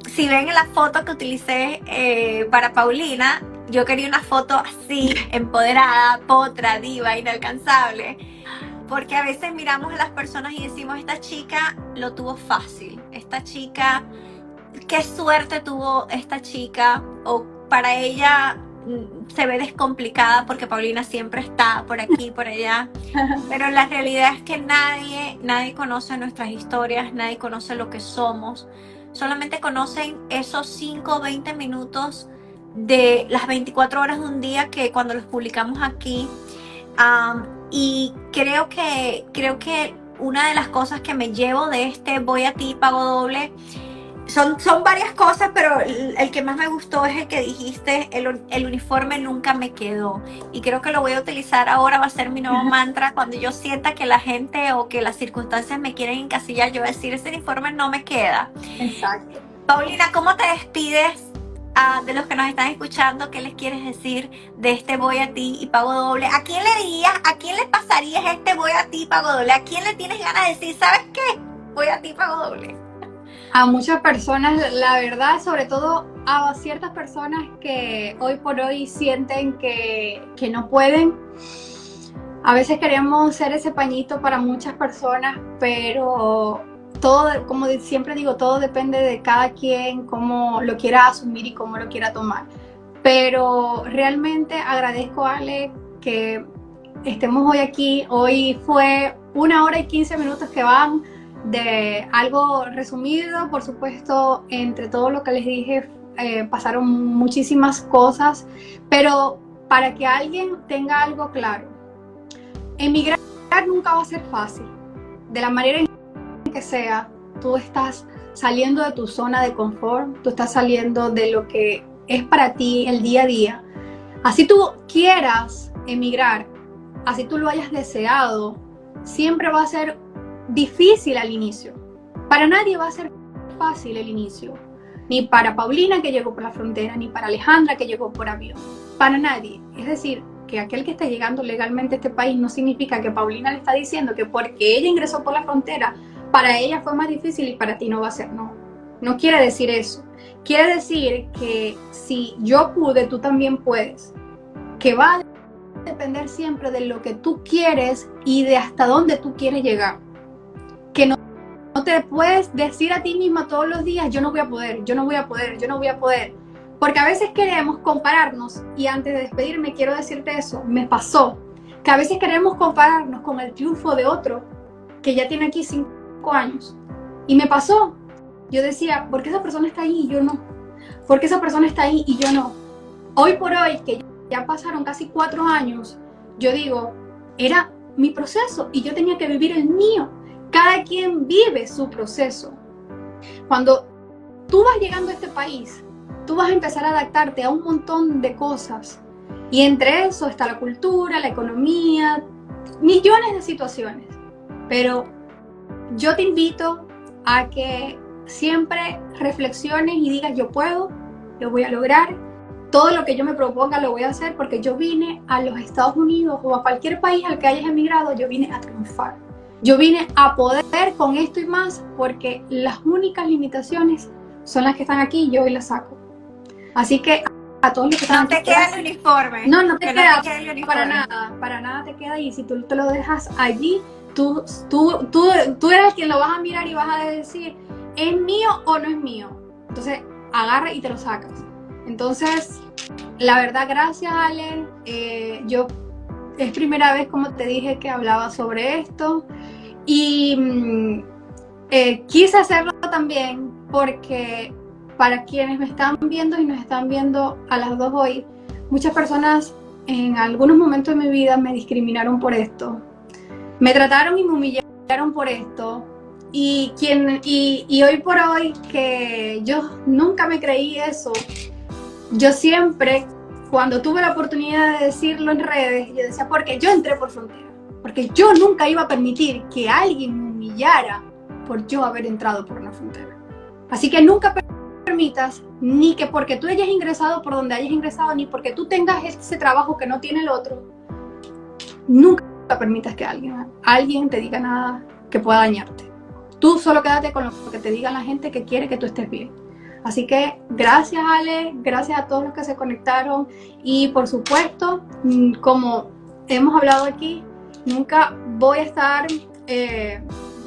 Si ven en la foto que utilicé para Paulina, yo quería una foto así, empoderada, potra, diva, inalcanzable, porque a veces miramos a las personas y decimos, esta chica lo tuvo fácil, esta chica, qué suerte tuvo esta chica, o para ella se ve descomplicada porque Paulina siempre está por aquí, por allá. Pero la realidad es que nadie conoce nuestras historias, nadie conoce lo que somos. Solamente conocen esos 5 o 20 minutos de las 24 horas de un día que cuando los publicamos aquí. Y creo que una de las cosas que me llevo de este Voy a ti, pago doble, son varias cosas, pero el que más me gustó es el que dijiste, el uniforme nunca me quedó. Y creo que lo voy a utilizar ahora, va a ser mi nuevo mantra. Cuando yo sienta que la gente o que las circunstancias me quieren encasillar, yo voy a decir, ese uniforme no me queda. Exacto. Paulina, ¿cómo te despides de los que nos están escuchando? ¿Qué les quieres decir de este Voy a ti y pago doble? ¿A quién le dirías, a quién le pasarías este Voy a ti y pago doble? ¿A quién le tienes ganas de decir, ¿sabes qué? Voy a ti y pago doble. A muchas personas, la verdad, sobre todo a ciertas personas que hoy por hoy sienten que no pueden. A veces queremos ser ese pañito para muchas personas, pero todo, como siempre digo, todo depende de cada quien, cómo lo quiera asumir y cómo lo quiera tomar. Pero realmente agradezco, Ale, que estemos hoy aquí. Hoy fue 1 hora y 15 minutos que van de algo resumido. Por supuesto, entre todo lo que les dije, pasaron muchísimas cosas, pero para que alguien tenga algo claro, emigrar nunca va a ser fácil. De la manera en que sea, tú estás saliendo de tu zona de confort, tú estás saliendo de lo que es para ti el día a día. Así tú quieras emigrar, así tú lo hayas deseado, siempre va a ser difícil al inicio. Para nadie va a ser fácil el inicio. Ni para Paulina, que llegó por la frontera, ni para Alejandra, que llegó por avión. Para nadie. Es decir, que aquel que está llegando legalmente a este país no significa que Paulina le está diciendo que porque ella ingresó por la frontera, para ella fue más difícil y para ti no va a ser. No quiere decir eso. Quiere decir que si yo pude, tú también puedes. Que va a depender siempre de lo que tú quieres y de hasta dónde tú quieres llegar. Que no no te puedes decir a ti misma todos los días, yo no voy a poder, yo no voy a poder, yo no voy a poder. Porque a veces queremos compararnos, y antes de despedirme quiero decirte eso, me pasó, que a veces queremos compararnos con el triunfo de otro que ya tiene aquí 5 años. Y me pasó, yo decía, ¿por qué esa persona está ahí y yo no? ¿Por qué esa persona está ahí y yo no? Hoy por hoy, que ya pasaron casi 4 años, yo digo, era mi proceso y yo tenía que vivir el mío. Cada quien vive su proceso. Cuando tú vas llegando a este país, tú vas a empezar a adaptarte a un montón de cosas. Y entre eso está la cultura, la economía, millones de situaciones. Pero yo te invito a que siempre reflexiones y digas, yo puedo, lo voy a lograr. Todo lo que yo me proponga lo voy a hacer porque yo vine a los Estados Unidos o a cualquier país al que hayas emigrado, yo vine a triunfar. Yo vine a poder con esto y más porque las únicas limitaciones son las que están aquí y yo hoy las saco. Así que a todos los que están aquí... No te queda el uniforme. No te queda el uniforme. Para nada te queda, y si tú te lo dejas allí, tú eres quien lo vas a mirar y vas a decir, ¿es mío o no es mío? Entonces agarra y te lo sacas. Entonces, la verdad, gracias, Ale. Yo es primera vez, como te dije, que hablaba sobre esto y quise hacerlo también porque para quienes me están viendo y nos están viendo a las dos hoy, muchas personas en algunos momentos de mi vida me discriminaron por esto, me trataron y me humillaron por esto. Y hoy por hoy, que yo nunca me creí eso, yo siempre, cuando tuve la oportunidad de decirlo en redes, yo decía, porque yo entré por frontera, porque yo nunca iba a permitir que alguien me humillara por yo haber entrado por una frontera. Así que nunca permitas, ni que porque tú hayas ingresado por donde hayas ingresado, ni porque tú tengas ese trabajo que no tiene el otro, nunca permitas que alguien te diga nada que pueda dañarte. Tú solo quédate con lo que te diga la gente que quiere que tú estés bien. Así que gracias, Ale, gracias a todos los que se conectaron y por supuesto, como hemos hablado aquí, nunca voy a estar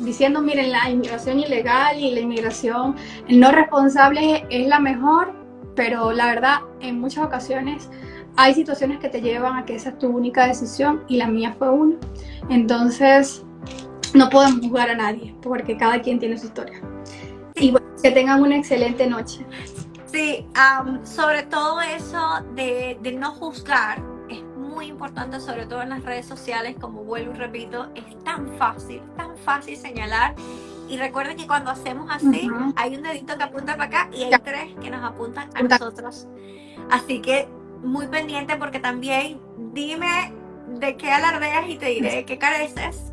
diciendo, miren, la inmigración ilegal y la inmigración no responsable es la mejor, pero la verdad, en muchas ocasiones hay situaciones que te llevan a que esa es tu única decisión y la mía fue una. Entonces, no podemos juzgar a nadie porque cada quien tiene su historia. Y bueno, que tengan una excelente noche. Sí, sobre todo eso de no juzgar es muy importante, sobre todo en las redes sociales, como vuelvo y repito, es tan fácil señalar. Y recuerden que cuando hacemos así, hay un dedito que apunta para acá y hay 3 que nos apuntan a nosotros. Así que muy pendiente, porque también dime de qué alardeas y te diré qué careces.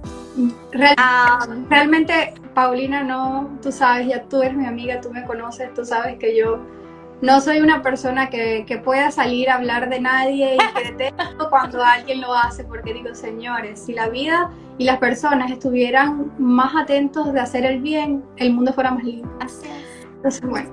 Realmente, Paulina, no, tú sabes, ya tú eres mi amiga, tú me conoces, tú sabes que yo no soy una persona que pueda salir a hablar de nadie y que detesto cuando alguien lo hace, porque digo, señores, si la vida y las personas estuvieran más atentos de hacer el bien, el mundo fuera más lindo. Así es. Entonces, bueno.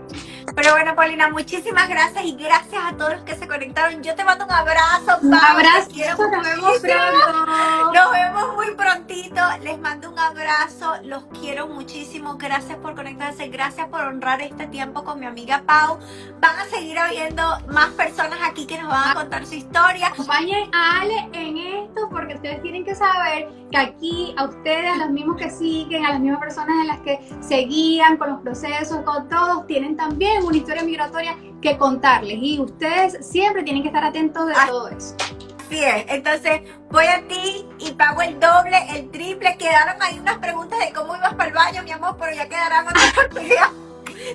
Pero bueno, Paulina, muchísimas gracias y gracias a todos los que se conectaron. Yo te mando un abrazo, Un abrazo, nos vemos pronto. Nos vemos muy prontito. Les mando un abrazo, los quiero muchísimo. Gracias por conectarse, gracias por honrar este tiempo con mi amiga Pau. Van a seguir habiendo más personas aquí que nos van a contar su historia. Acompañen a Ale en esto, porque ustedes tienen que saber que aquí a ustedes, a los mismos que siguen, a las mismas personas en las que se guían con los procesos, con todos, tienen también una historia migratoria que contarles y ustedes siempre tienen que estar atentos de todo eso. Así es, entonces voy a ti y pago el doble, el triple. Quedaron ahí unas preguntas de cómo ibas para el baño, mi amor, pero ya quedarán otra oportunidad.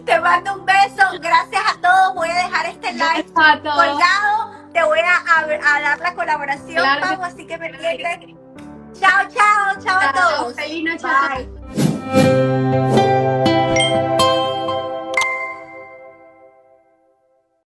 Te mando un beso, gracias a todos. Voy a dejar este live colgado, te voy a dar la colaboración, claro, Pau, así que pendiente. Chao a todos. Feliz noche. Bye.